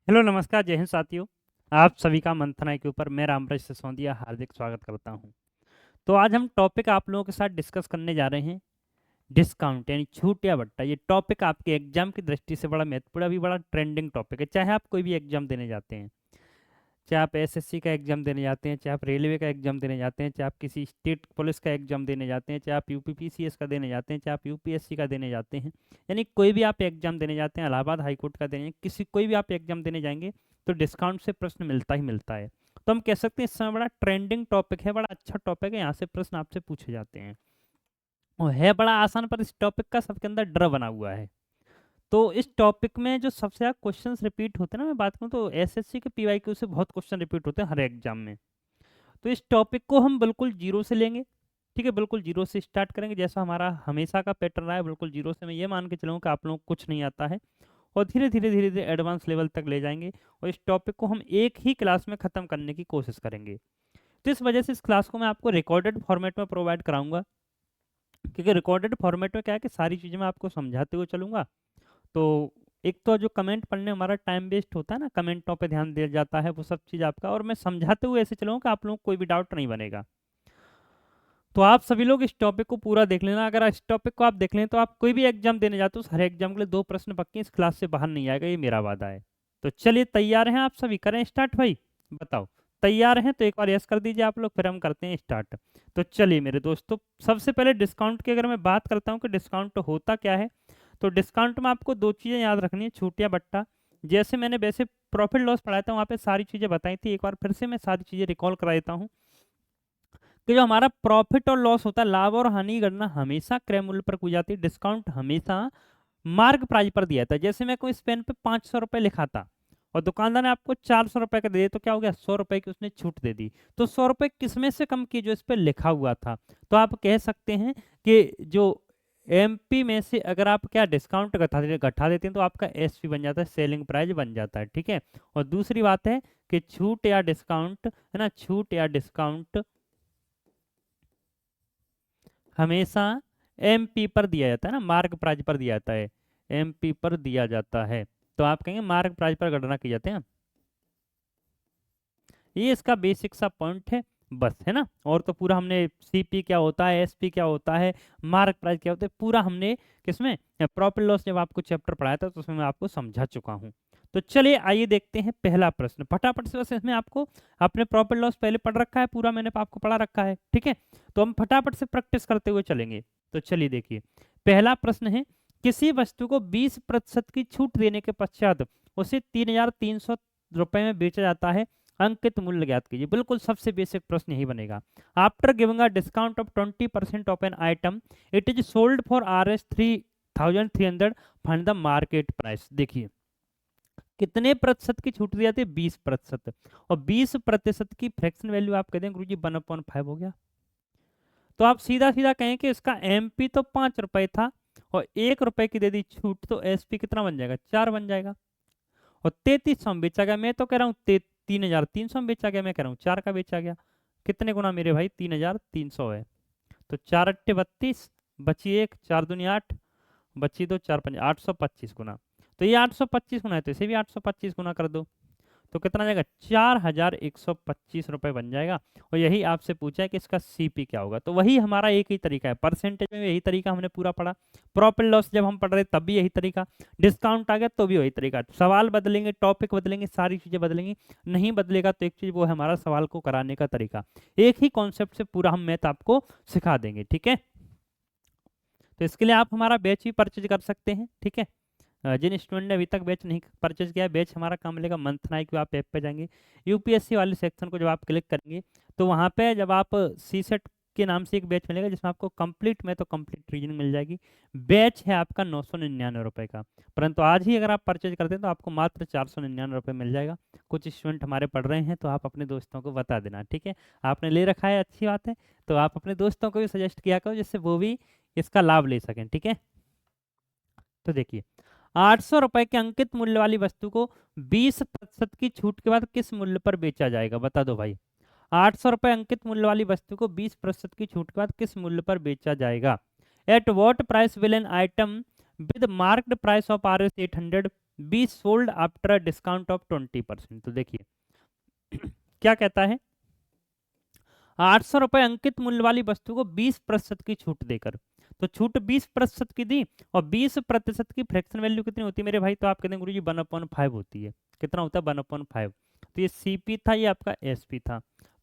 Hello नमस्कार जय हिंद साथियों। आप सभी का मंथन आई के ऊपर मैं रामराज सिसोदिया हार्दिक स्वागत करता हूं। तो आज हम टॉपिक आप लोगों के साथ डिस्कस करने जा रहे हैं डिस्काउंट यानी छूट या बट्टा। ये टॉपिक आपके एग्जाम की दृष्टि से बड़ा महत्वपूर्ण अभी बड़ा ट्रेंडिंग टॉपिक है। चाहे आप कोई भी एग्जाम देने जाते हैं, चाहे आप एसएससी का एग्जाम देने जाते हैं, चाहे आप रेलवे का एग्जाम देने जाते हैं, चाहे आप किसी स्टेट पुलिस का एग्जाम देने जाते हैं, चाहे आप यूपीपीसीएस का देने जाते हैं, चाहे आप यूपीएससी का देने जाते हैं, यानी कोई भी आप एग्जाम देने जाते हैं, इलाहाबाद हाईकोर्ट का देने किसी कोई भी आप एग्जाम देने जाएंगे तो डिस्काउंट से प्रश्न मिलता ही मिलता है। तो हम कह सकते हैं इस समय बड़ा ट्रेंडिंग टॉपिक है, बड़ा अच्छा टॉपिक है, यहाँ से प्रश्न आपसे पूछे जाते हैं और है बड़ा आसान, पर इस टॉपिक का सबके अंदर डर बना हुआ है। तो इस टॉपिक में जो सबसे ज़्यादा क्वेश्चंस रिपीट होते हैं ना, मैं बात करूँ तो एसएससी के पीवाईक्यू से बहुत क्वेश्चन रिपीट होते हैं हर एग्जाम में। तो इस टॉपिक को हम बिल्कुल जीरो से लेंगे, ठीक है, बिल्कुल जीरो से स्टार्ट करेंगे जैसा हमारा हमेशा का पैटर्न रहा है। बिल्कुल जीरो से मैं ये मान के चलूँगा कि आप लोगों को कुछ नहीं आता है और धीरे धीरे धीरे धीरे एडवांस लेवल तक ले जाएंगे और इस टॉपिक को हम एक ही क्लास में ख़त्म करने की कोशिश करेंगे। तो इस वजह से इस क्लास को मैं आपको रिकॉर्डेड फॉर्मेट में प्रोवाइड कराऊंगा, क्योंकि रिकॉर्डेड फॉर्मेट में क्या है कि सारी चीज़ें मैं आपको समझाते हुए चलूँगा। तो एक तो जो कमेंट पढ़ने में हमारा टाइम वेस्ट होता है ना, कमेंटों पे ध्यान दिया जाता है, वो सब चीज़ आपका, और मैं समझाते हुए ऐसे चलूँगा कि आप लोगों को कोई भी डाउट नहीं बनेगा। तो आप सभी लोग इस टॉपिक को पूरा देख लेना। अगर इस टॉपिक को आप देख लें तो आप कोई भी एग्जाम देने जाते हो हर एग्जाम के लिए 2 प्रश्न पक्के इस क्लास से बाहर नहीं आएगा, ये मेरा वादा है। तो चलिए तैयार हैं आप सभी, करें स्टार्ट भाई, बताओ तैयार हैं तो एक बार यस कर दीजिए आप लोग, फिर हम करते हैं स्टार्ट। तो चलिए मेरे दोस्तों, सबसे पहले डिस्काउंट की अगर मैं बात करता हूँ कि डिस्काउंट होता क्या है, तो डिस्काउंट में आपको 2 चीज़ें याद रखनी है, छूट या बट्टा। जैसे मैंने वैसे प्रॉफिट लॉस पढ़ाया था वहाँ पे सारी चीज़ें बताई थी, एक बार फिर से मैं सारी चीज़ें रिकॉल करा देता हूँ कि जो हमारा प्रॉफिट और लॉस होता है, लाभ और हानि की गणना हमेशा क्रय मूल्य पर की जाती है, डिस्काउंट हमेशा मार्क प्राइस पर दिया था। जैसे मैं कोई इस पेन पे 500 रुपये लिखा था और दुकानदार ने आपको 400 रुपये का दे दिया, तो क्या हो गया, 100 रुपये की उसने छूट दे दी। तो 100 रुपये किसमें से कम की, जो इस पे लिखा हुआ था। तो आप कह सकते हैं कि जो एमपी में से अगर आप क्या डिस्काउंट घटा देते हैं तो आपका एसपी बन जाता है, सेलिंग प्राइस बन जाता है, ठीक है। और दूसरी बात है कि छूट या डिस्काउंट है ना, छूट या डिस्काउंट हमेशा एमपी पर दिया जाता है ना, मार्क प्राइस पर दिया जाता है, एमपी पर दिया जाता है। तो आप कहेंगे मार्क प्राइस पर गणना की जाते हैं, ये इसका बेसिक सा पॉइंट है बस, है ना। और तो पूरा हमने सीपी क्या होता है, एसपी क्या होता है, मार्क प्राइस क्या होता है, पूरा हमने किसमें प्रॉफिट लॉस जब आपको चैप्टर पढ़ाया था तो उसमें मैं आपको समझा चुका हूँ। तो चलिए आइए देखते हैं पहला प्रश्न फटाफट से। बस इसमें आपको आपने प्रॉफिट लॉस पहले पढ़ रखा है, पूरा मैंने आपको पढ़ा रखा है, ठीक है। तो हम फटाफट से प्रैक्टिस करते हुए चलेंगे। तो चलिए देखिए, पहला प्रश्न है, किसी वस्तु को 20% की छूट देने के पश्चात उसे 3,300 रुपए में बेचा जाता है, अंकित मूल्य ज्ञात कीजिए। बिल्कुल सबसे बेसिक प्रश्न यही बनेगा। After giving a discount of 20% of an item it is sold for Rs 3,300, find the market price. देखिए कितने प्रतिशत की छूट दी जाती है, 20%, और 20% की फ्रैक्शन वैल्यू आप कहते हैं गुरुजी 1/5 हो गया। तो आप सीधा सीधा कहें कि इसका एमपी तो 5 रुपए था और 1 रुपए की दे दी छूट, तो एसपी कितना बन जाएगा, 4 बन जाएगा। और 3300 में बेचा गया, मैं तो कह रहा हूँ 3,300 में बेचा गया, मैं कह रहा हूँ 4 का बेचा गया। कितने गुना मेरे भाई, 3,300 है। तो 4 × 8 = 32, बची 1, 4 दूनी 8, बची 2, 4 × 5 = 825 गुना। तो ये 825 गुना है, तो इसे भी 825 गुना कर दो, तो कितना जाएगा, 4,125 रुपये बन जाएगा। और यही आपसे पूछा है कि इसका सीपी क्या होगा, तो वही हमारा एक ही तरीका है, परसेंटेज में यही तरीका हमने पूरा पढ़ा, प्रॉफिट लॉस जब हम पढ़ रहे तब भी यही तरीका, डिस्काउंट आ गया तो भी वही तरीका। सवाल बदलेंगे, टॉपिक बदलेंगे, सारी चीज़ें बदलेंगी, नहीं बदलेगा तो एक चीज़, वो है हमारा सवाल को कराने का तरीका। एक ही कॉन्सेप्ट से पूरा हम मैथ आपको सिखा देंगे, ठीक है। तो इसके लिए आप हमारा बैच भी परचेज कर सकते हैं, ठीक है। जिन स्टूडेंट ने अभी तक बैच नहीं परचेज किया है, बैच हमारा काम मिलेगा मंथन आई क्यू। आप ऐप पे जाएंगे, यूपीएससी वाले सेक्शन को जब आप क्लिक करेंगे तो वहाँ पे जब आप सी सेट के नाम से एक बैच मिलेगा जिसमें आपको कंप्लीट में तो कंप्लीट रीजनिंग मिल जाएगी। बैच है आपका 999 रुपये का, परंतु आज ही अगर आप परचेज करते हैं तो आपको मात्र 499 रुपये मिल जाएगा। कुछ स्टूडेंट हमारे पढ़ रहे हैं तो आप अपने दोस्तों को बता देना, ठीक है। आपने ले रखा है, अच्छी बात है, तो आप अपने दोस्तों को भी सजेस्ट किया करो जिससे वो भी इसका लाभ ले सकें, ठीक है। तो देखिए 800 रुपए के अंकित मूल्य वाली वस्तु को 20% की छूट के बाद किस मूल्य पर बेचा जाएगा, बता दो भाई। 800 रुपए अंकित मूल्य वाली वस्तु को 20% की छूट के बाद किस मूल्य पर बेचा जाएगा। At what price will an item with marked price of Rs 800 be sold after a discount of 20%। तो देखिए क्या कहता है, 800 रुपये अंकित मूल्य वाली वस्तु को 20% की छूट देकर, तो छूट 20% की दी और 20% की फ्रैक्शन वैल्यू कितनी होती है मेरे भाई, तो आप कहते हैं गुरु जी 1/5 होती है। कितना होता है 1/5। तो ये सीपी था, ये आपका एसपी था।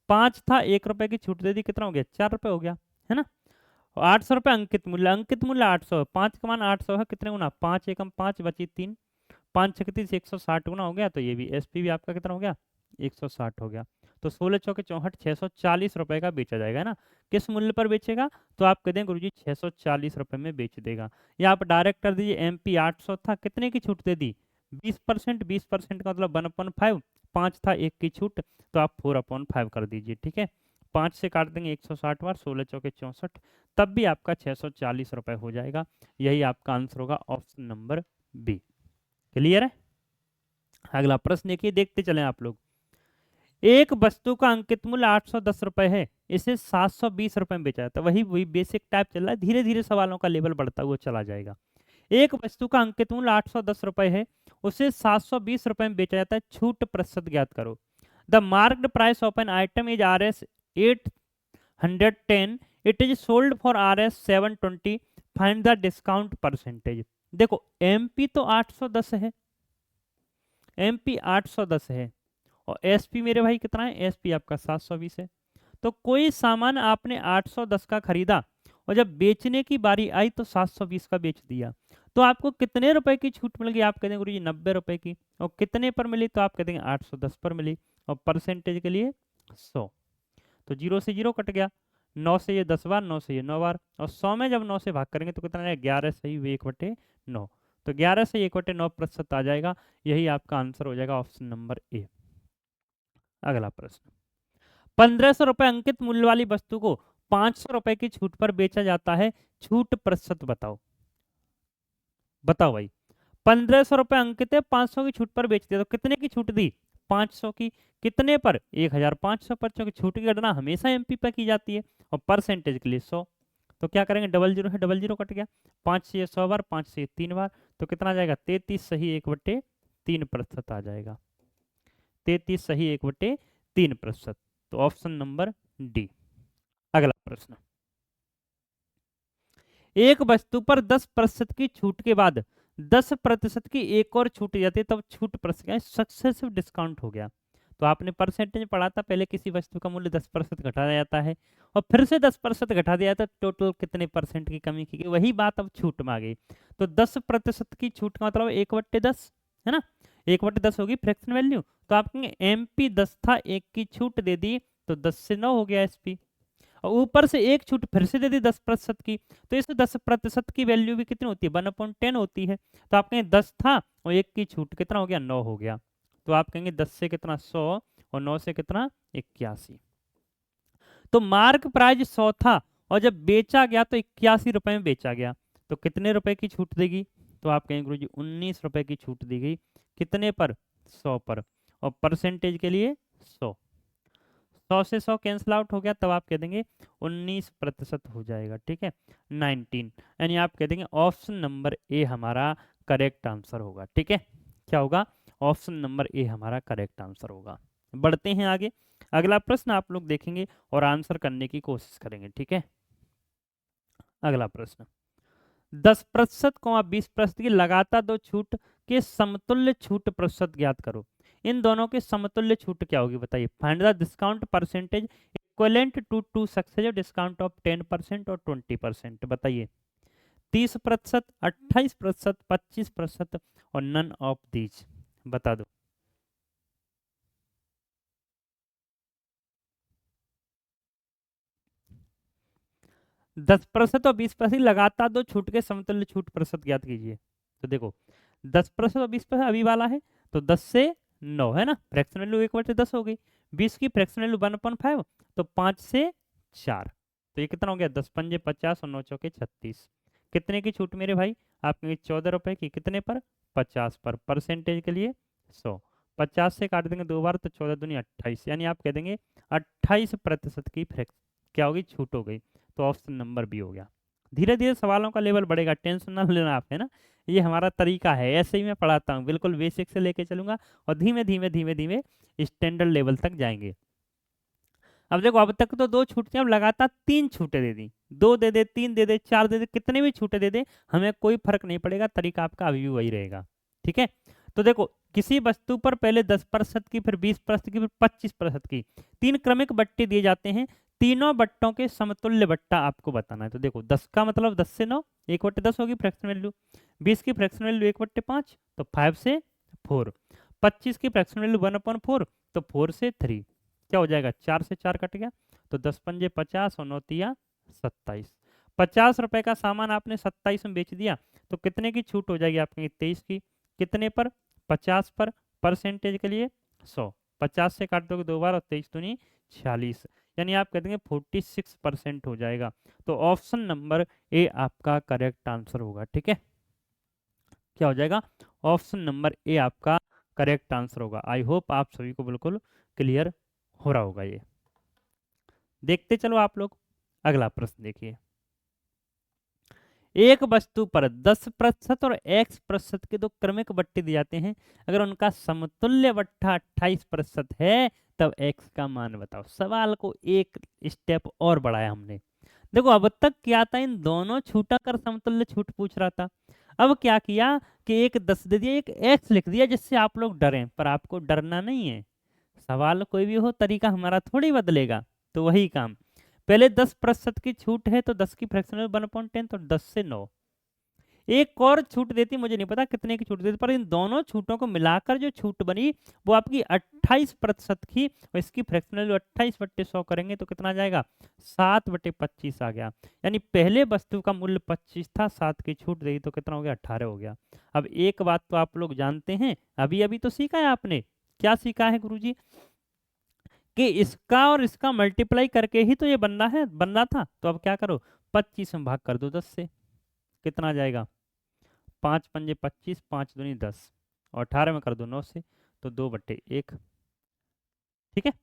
5 था, 1 रुपए की छूट दे दी, कितना हो गया 4 रुपए हो गया, है ना। 800 रुपये अंकित मूल्य 800 है, 5 का मान 800 है, कितने गुना 5 एकम 5 बची 3, 5 छक 30 160 गुना हो गया, तो ये भी एसपी भी आपका कितना हो गया 160 हो गया। तो 16 चौके 64 640 रुपए का बेचा जाएगा, है ना। किस मूल्य पर बेचेगा, तो आप कहते हैं गुरुजी 640 रुपए में बेच देगा। या आप डायरेक्ट कर दीजिए, एमपी 800 था, कितने की छूट दे दी 20%, 20% का मतलब 1/5, 5 था 1 की छूट, तो आप 4/5 कर दीजिए, ठीक है। 5 से काट देंगे 160 बार, 16 चौके 64, तब भी आपका 640 रुपए हो जाएगा। यही आपका आंसर होगा ऑप्शन नंबर बी। क्लियर है। अगला प्रश्न देखिए, देखते चलें आप लोग। एक वस्तु का अंकित मूल्य 810 रुपए है, इसे 720 रुपए में बेचा जाता है। वही बेसिक टाइप चल रहा है, धीरे धीरे सवालों का लेवल बढ़ता हुआ चला जाएगा। एक वस्तु का अंकित मूल्य 810 रुपए है, उसे 720 रुपए में बेचा जाता है, छूट प्रतिशत ज्ञात करो। The marked price of an item is Rs 810, it is sold for Rs 720, find the discount percentage. देखो एमपी तो 810 है, एमपी 810 है, और एसपी मेरे भाई कितना है, एसपी आपका 720 है। तो कोई सामान आपने 810 का खरीदा और जब बेचने की बारी आई तो 720 का बेच दिया, तो आपको कितने रुपए की छूट मिल गई, आप कहते हैं गुरुजी 90 रुपए की। और कितने पर मिली, तो आप कहते हैं 810 पर मिली, और परसेंटेज के लिए 100। तो 0 से 0 कट गया, 9 से ये 10 बार, 9 से ये 9 बार, और 100 में जब 9 से भाग करेंगे तो कितना आएगा 11 सही 1/9। तो 11 से 1/9% आ जाएगा। यही आपका आंसर हो जाएगा ऑप्शन नंबर ए। अगला प्रश्न, 1500 रुपये अंकित मूल्य वाली वस्तु को 500 रुपए की छूट पर बेचा जाता है, छूट प्रतिशत बताओ। बताओ भाई, 1500 रुपये अंकित है, 500 की छूट पर बेच दिया, तो कितने की छूट दी 500 की, कितने पर 1500 पर, क्योंकि छूट की गणना हमेशा एमपी पर की जाती है, और परसेंटेज के लिए 100। तो क्या करेंगे, डबल जीरो है, डबल जीरो कट गया, 5 से 100 बार, 5 से 3 बार, तो कितना आ जाएगा 33 सही 1/3% आ जाएगा, 33 सही 1/3%। तो ऑप्शन नंबर डी। अगला प्रश्न, एक वस्तु पर 10% की छूट के बाद 10% की एक और छूट जाती है, तब छूट प्रतिशत सक्सेसिव डिस्काउंट हो गया। तो आपने परसेंटेज पढ़ा था, पहले किसी वस्तु का मूल्य 10% घटा दिया जाता है और फिर से 10% घटा दिया जाता है, टोटल कितने परसेंट की कमी की गई, वही बात अब छूट में आ गई। तो 10% की छूट का मतलब 1/10, है ना, 1/10 होगी फ्रैक्शन वैल्यू। तो आप कहेंगे एमपी 10 था, 1 की छूट दे दी, तो 10 से 9 हो गया एसपी, और ऊपर से एक छूट फिर से दे दी 10% की, तो इस 10% की वैल्यू भी कितनी होती है 1/10 होती है। तो आप कहेंगे 10 था और 1 की छूट कितना हो गया 9 हो गया। तो आप कहेंगे 10 से कितना 100 और 9 से कितना 81। तो मार्क प्राइस 100 था और जब बेचा गया तो 81 रुपए में बेचा गया, तो कितने रुपए की छूट देगी, तो आप कहेंगे गुरुजी 19 रुपए की छूट दी गई, कितने पर 100 पर, और परसेंटेज के लिए 100। 100 से 100 कैंसिल आउट हो गया, तब आप कह देंगे 19% हो जाएगा, ठीक है 19, यानी आप कह देंगे ऑप्शन नंबर ए हमारा करेक्ट आंसर होगा, ठीक है। क्या होगा, ऑप्शन नंबर ए हमारा करेक्ट आंसर होगा। बढ़ते हैं आगे, अगला प्रश्न आप लोग देखेंगे और आंसर करने की कोशिश करेंगे, ठीक है। अगला प्रश्न, 10% 20% की लगातार दो छूट के समतुल्य छूट प्रतिशत ज्ञात करो। इन दोनों के समतुल्य छूट क्या होगी बताइए, find the discount percentage equivalent to two successive discount of 10% और 20%। बताइए 30%, 28%, 25% और नन ऑफ दीज, बता दो। 10% और 20% लगातार दो छूट के समतुल्य छूट प्रतिशत ज्ञात कीजिए। तो देखो 10% और 20% अभी वाला है, तो 10 से 9 है ना, फ्रैक्शन वैल्यू 1/10 हो गई, 20 की फ्रैक्शन वैल्यू 1/5, तो 5 से 4, तो ये कितना हो गया 10 पंजे 50 और 9 चौके 36। कितने की छूट मेरे भाई, आप कहेंगे 14 रुपए की, कितने पर 50 पर, परसेंटेज के लिए 100। 50 से काट देंगे 2 बार, तो 14 दूनी 28, यानी आप कह देंगे 28% की फ्रैक्शन क्या होगी छूट हो गई। तो ऑप्शन नंबर बी हो गया। धीरे धीरे सवालों का लेवल बढ़ेगा, टेंशन ना लेना आप, है ना। ये हमारा तरीका है, ऐसे ही मैं पढ़ाता हूँ, बिल्कुल बेसिक से लेके चलूंगा और धीमे धीमे धीमे धीमे स्टैंडर्ड लेवल तक जाएंगे। अब देखो, अब तक तो 2 छूट, अब लगातार 3 छूटें दे दी, 2 दे दे, 3 दे दे, 4 दे दे, कितने भी छूटें दे दे, हमें कोई फर्क नहीं पड़ेगा, तरीका आपका अभी भी वही रहेगा। ठीक है, तो देखो, किसी वस्तु पर पहले 10% की, फिर 20% की, फिर 25% की 3 क्रमिक बट्टे दिए जाते हैं। तीनों बट्टों के समतुल्य बट्टा आपको बताना है। तो देखो, 10 का मतलब 10 से 9, 1/10 होगी फ्रैक्शन वैल्यू। 20 की फ्रैक्शन वैल्यू 1/5, तो 5 से 4। 25 की फ्रैक्शन वैल्यू 1/4, तो 4 से 3। क्या हो जाएगा, 4 से 4 कट गया, तो 10 पंजे 50 और 9 तिया 27। 50 रुपए का सामान आपने 27 में बेच दिया, तो कितने की छूट हो जाएगी आपके, 23 की। कितने पर, 50 पर, परसेंटेज के लिए 100। 50 से काट दोगे 2 बार और 23 दूनी 46, यानी आप कह देंगे 46% हो जाएगा। तो ऑप्शन नंबर ए आपका करेक्ट आंसर होगा। ठीक है, क्या हो जाएगा, ऑप्शन नंबर ए आपका करेक्ट आंसर होगा। आई होप आप सभी को बिल्कुल क्लियर हो रहा होगा ये। देखते चलो आप लोग, अगला प्रश्न देखिए। एक वस्तु पर 10% और x% के 2 क्रमिक बट्टे दिए जाते हैं। अगर उनका समतुल्य बट्टा 28% है, तब x का मान बताओ। सवाल को एक स्टेप और बढ़ाया हमने। देखो, अब तक क्या था, इन दोनों छूटा कर समतुल्य छूट पूछ रहा था। अब क्या किया कि एक 10 दे दिया, एक x लिख दिया, जिससे आप लोग डरें, पर आपको डरना नहीं है। सवाल कोई भी हो, तरीका हमारा थोड़ी बदलेगा। तो वही काम, पहले 10% की छूट है, तो 10 की फ्रैक्शनल 1/10, तो 10 से 9। एक और छूट देती, मुझे नहीं पता कितने की छूट देती, पर इन दोनों छूटों को मिलाकर जो छूट बनी वो आपकी 28% की, और इसकी फ्रैक्शनल 28/100 करेंगे तो कितना आ जाएगा, 7/25 आ गया। यानी पहले वस्तु का मूल्य 25 था, 7 की छूट देगी तो कितना हो गया, 18 हो गया। अब एक बात तो आप लोग जानते हैं, अभी अभी तो सीखा है आपने। क्या सीखा है गुरुजी, कि इसका और इसका मल्टीप्लाई करके ही तो ये बनना था। तो अब क्या करो, 25 में भाग कर दो 10 से, कितना आ जाएगा, 5 पंजे 25, 5 दूनी 10, और 18 में कर दो 9 से, तो 2/1। ठीक है,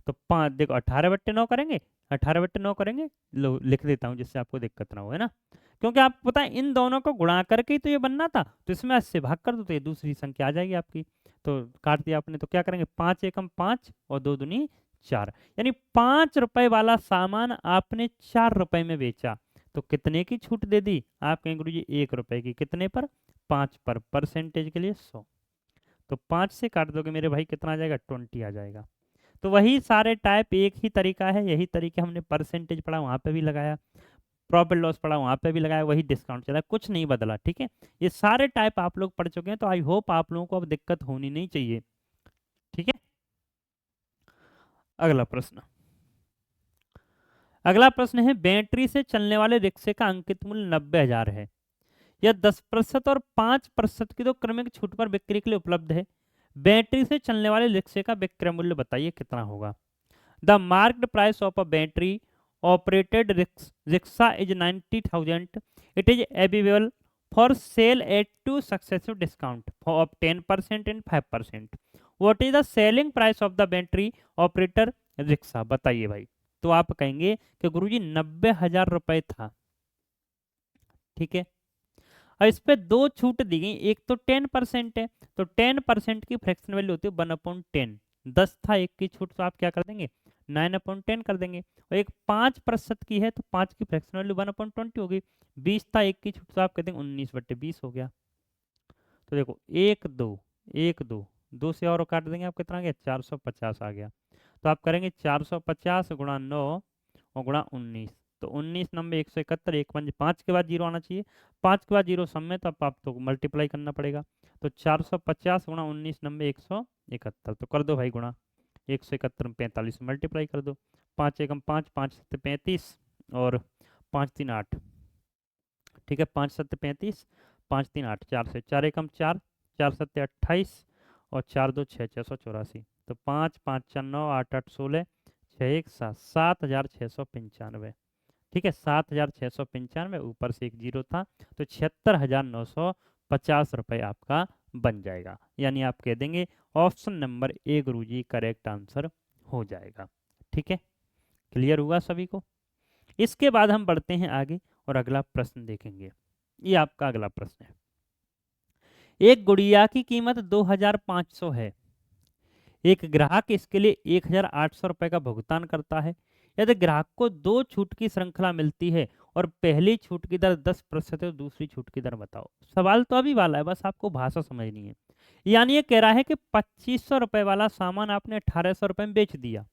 तो 5, देखो 18/9 करेंगे, 18/9 करेंगे, लो लिख देता हूँ जिससे आपको दिक्कत ना हो, है ना। क्योंकि आपको पता है इन दोनों को गुणा करके ही तो ये बनना था, तो इसमें 80 से भाग कर दो तो ये दूसरी संख्या आ जाएगी आपकी। तो काट दिया आपने, तो क्या करेंगे, 5 एकम 5 और 2 दूनी 4, यानी 5 रुपए वाला सामान आपने 4 रुपए में बेचा, तो कितने की छूट दे दी, आप कहेंगे गुरुजी 1 रुपए की। कितने पर, 5 पर, परसेंटेज के लिए 100। तो 5 से काट दोगे मेरे भाई, कितना आ जाएगा, 20 आ जाएगा। तो वही सारे टाइप, एक ही तरीका है, यही तरीके हमने परसेंटेज पढ़ा वहाँ पे भी लगाया, प्रॉफिट लॉस पढ़ा वहाँ पे भी लगाया, वही डिस्काउंट चला, कुछ नहीं बदला। ठीक है, ये सारे टाइप आप लोग पढ़ चुके हैं, तो आई होप आप लोगों को अब दिक्कत होनी नहीं चाहिए। ठीक है, अगला प्रश्न। अगला प्रश्न है, बैटरी से चलने वाले रिक्शे का अंकित मूल्य 90,000 है। यह 10% और 5% की 2 क्रमिक छूट पर बिक्री के लिए उपलब्ध है। बैटरी से चलने वाले रिक्शे का विक्रय मूल्य बताइए कितना होगा। The marked price of a battery operated rickshaw is 90,000. It is available for sale at 2 successive discount of 10% and 5%. What is the selling price of the battery operator rickshaw? बताइए भाई। तो आप कहेंगे कि गुरुजी 90,000 रुपए था। ठीक है, और इस पे 2 छूट दी गई, एक तो 10% है, तो 10% की फ्रैक्शन वैल्यू होती है 1/10। 10 था, एक की छूट, तो आप क्या कर देंगे, 9/10 कर देंगे। और एक 5% की है, तो 5 की फ्रैक्शन वैल्यू 1/20 होगी। 20 था, एक की छूट, तो आप कहते हैं 19/20 हो गया। तो देखो, 1 2 1 2 2 से और काट देंगे, आप कितना आ गया, 450 आ गया। तो आप करेंगे 450 गुणा 9 और गुणा 19, तो 19 नंबर 171, एक पंज 5 के बाद जीरो आना चाहिए, 5 के बाद जीरो सब में, तो आप तो मल्टीप्लाई करना पड़ेगा। तो 450 गुणा 19 नंबर 171, तो कर दो भाई गुणा 171 में 45 मल्टीप्लाई कर दो। 5 एकम 5, 5 सत्ते 35 और 5 3 8। ठीक है, 5 सत्ते 35, 5 3 8, 4 से 4 एकम 4, 4 सत्ते 28 और 4 2 6, 684। तो 5 5 4 9 8 8 16, 6 1 7, 7,695। ठीक है, 7,695, ऊपर से एक जीरो था, तो 76,950 रुपये आपका बन जाएगा। यानी आप कह देंगे option number A Guruji correct answer हो जाएगा। ठीक है, क्लियर हुआ सभी को। इसके बाद हम बढ़ते हैं आगे और अगला प्रश्न देखेंगे। ये आपका अगला प्रश्न है। एक गुड़िया की कीमत 2500 है। एक ग्राहक इसके लिए 1800 रुपये का भुगतान करता है। यदि ग्राहक को 2 छूट की श्रृंखला मिलती है और पहली छूट की दर 10% है, तो दूसरी छूट की दर बताओ। सवाल तो अभी वाला है, बस आपको भाषा समझनी है। यानी ये कह रहा है कि 2500 रुपये वाला सामान आपने 1800 रुपये में बेच दिया,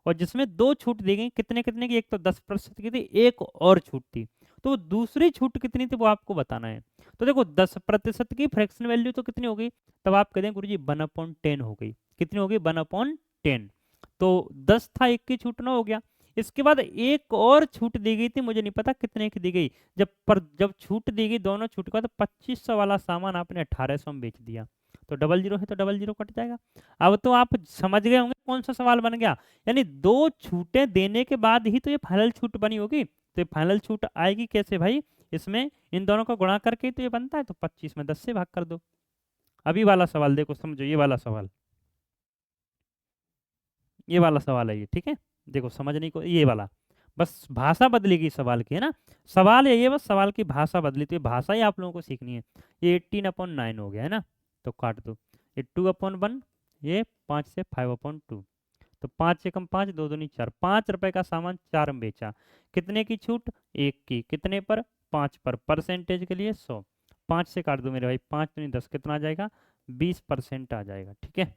और जिसमें 2 छूट दी गई, कितने कितने की, एक तो 10% की थी, एक और छूट थी। तो दूसरी छूट कितनी थी वो आपको बताना है। तो देखो 10% की फ्रैक्शन वैल्यू तो कितनी हो गई, तब आप कहते हैं गुरुजी 1/10 हो गई। कितनी हो गई, 1/10। तो 10 था, एक की छूट 9 हो गया। इसके बाद एक और छूट दी गई थी, मुझे नहीं पता कितने की दी गई। जब छूट दी गई, दोनों छूट के बाद 2500 वाला सामान आपने 1800 में बेच दिया। तो डबल जीरो है तो डबल जीरो कट जाएगा। अब तो आप समझ गए होंगे कौन सा सवाल बन गया। यानी 2 छूटें देने के बाद ही तो ये फाइनल छूट बनी होगी। तो ये फाइनल छूट आएगी कैसे भाई, इसमें इन दोनों को गुणा करके तो ये बनता है। तो 25 में 10 से भाग कर दो। अभी वाला सवाल देखो, समझो ये वाला सवाल, ये वाला सवाल है ये, ठीक है। देखो समझने को ये वाला, बस भाषा बदलेगी सवाल की, है ना। सवाल है ये, बस सवाल की भाषा बदली, तो ये भाषा ही आप लोगों को सीखनी है। ये 18/9 हो गया, है ना। तो काट दो। ये 2/1, ये 5 से 5/2। तो 5 से कम 5, 2 दूनी 4, 5 रुपए का सामान 4 में बेचा। कितने की छूट, 1 की। कितने पर, 5 पर। परसेंटेज के लिए 100। 5 से काट दो मेरे भाई, 5 दूनी 10, कितना आ जाएगा, 20% आ जाएगा, ठीक है।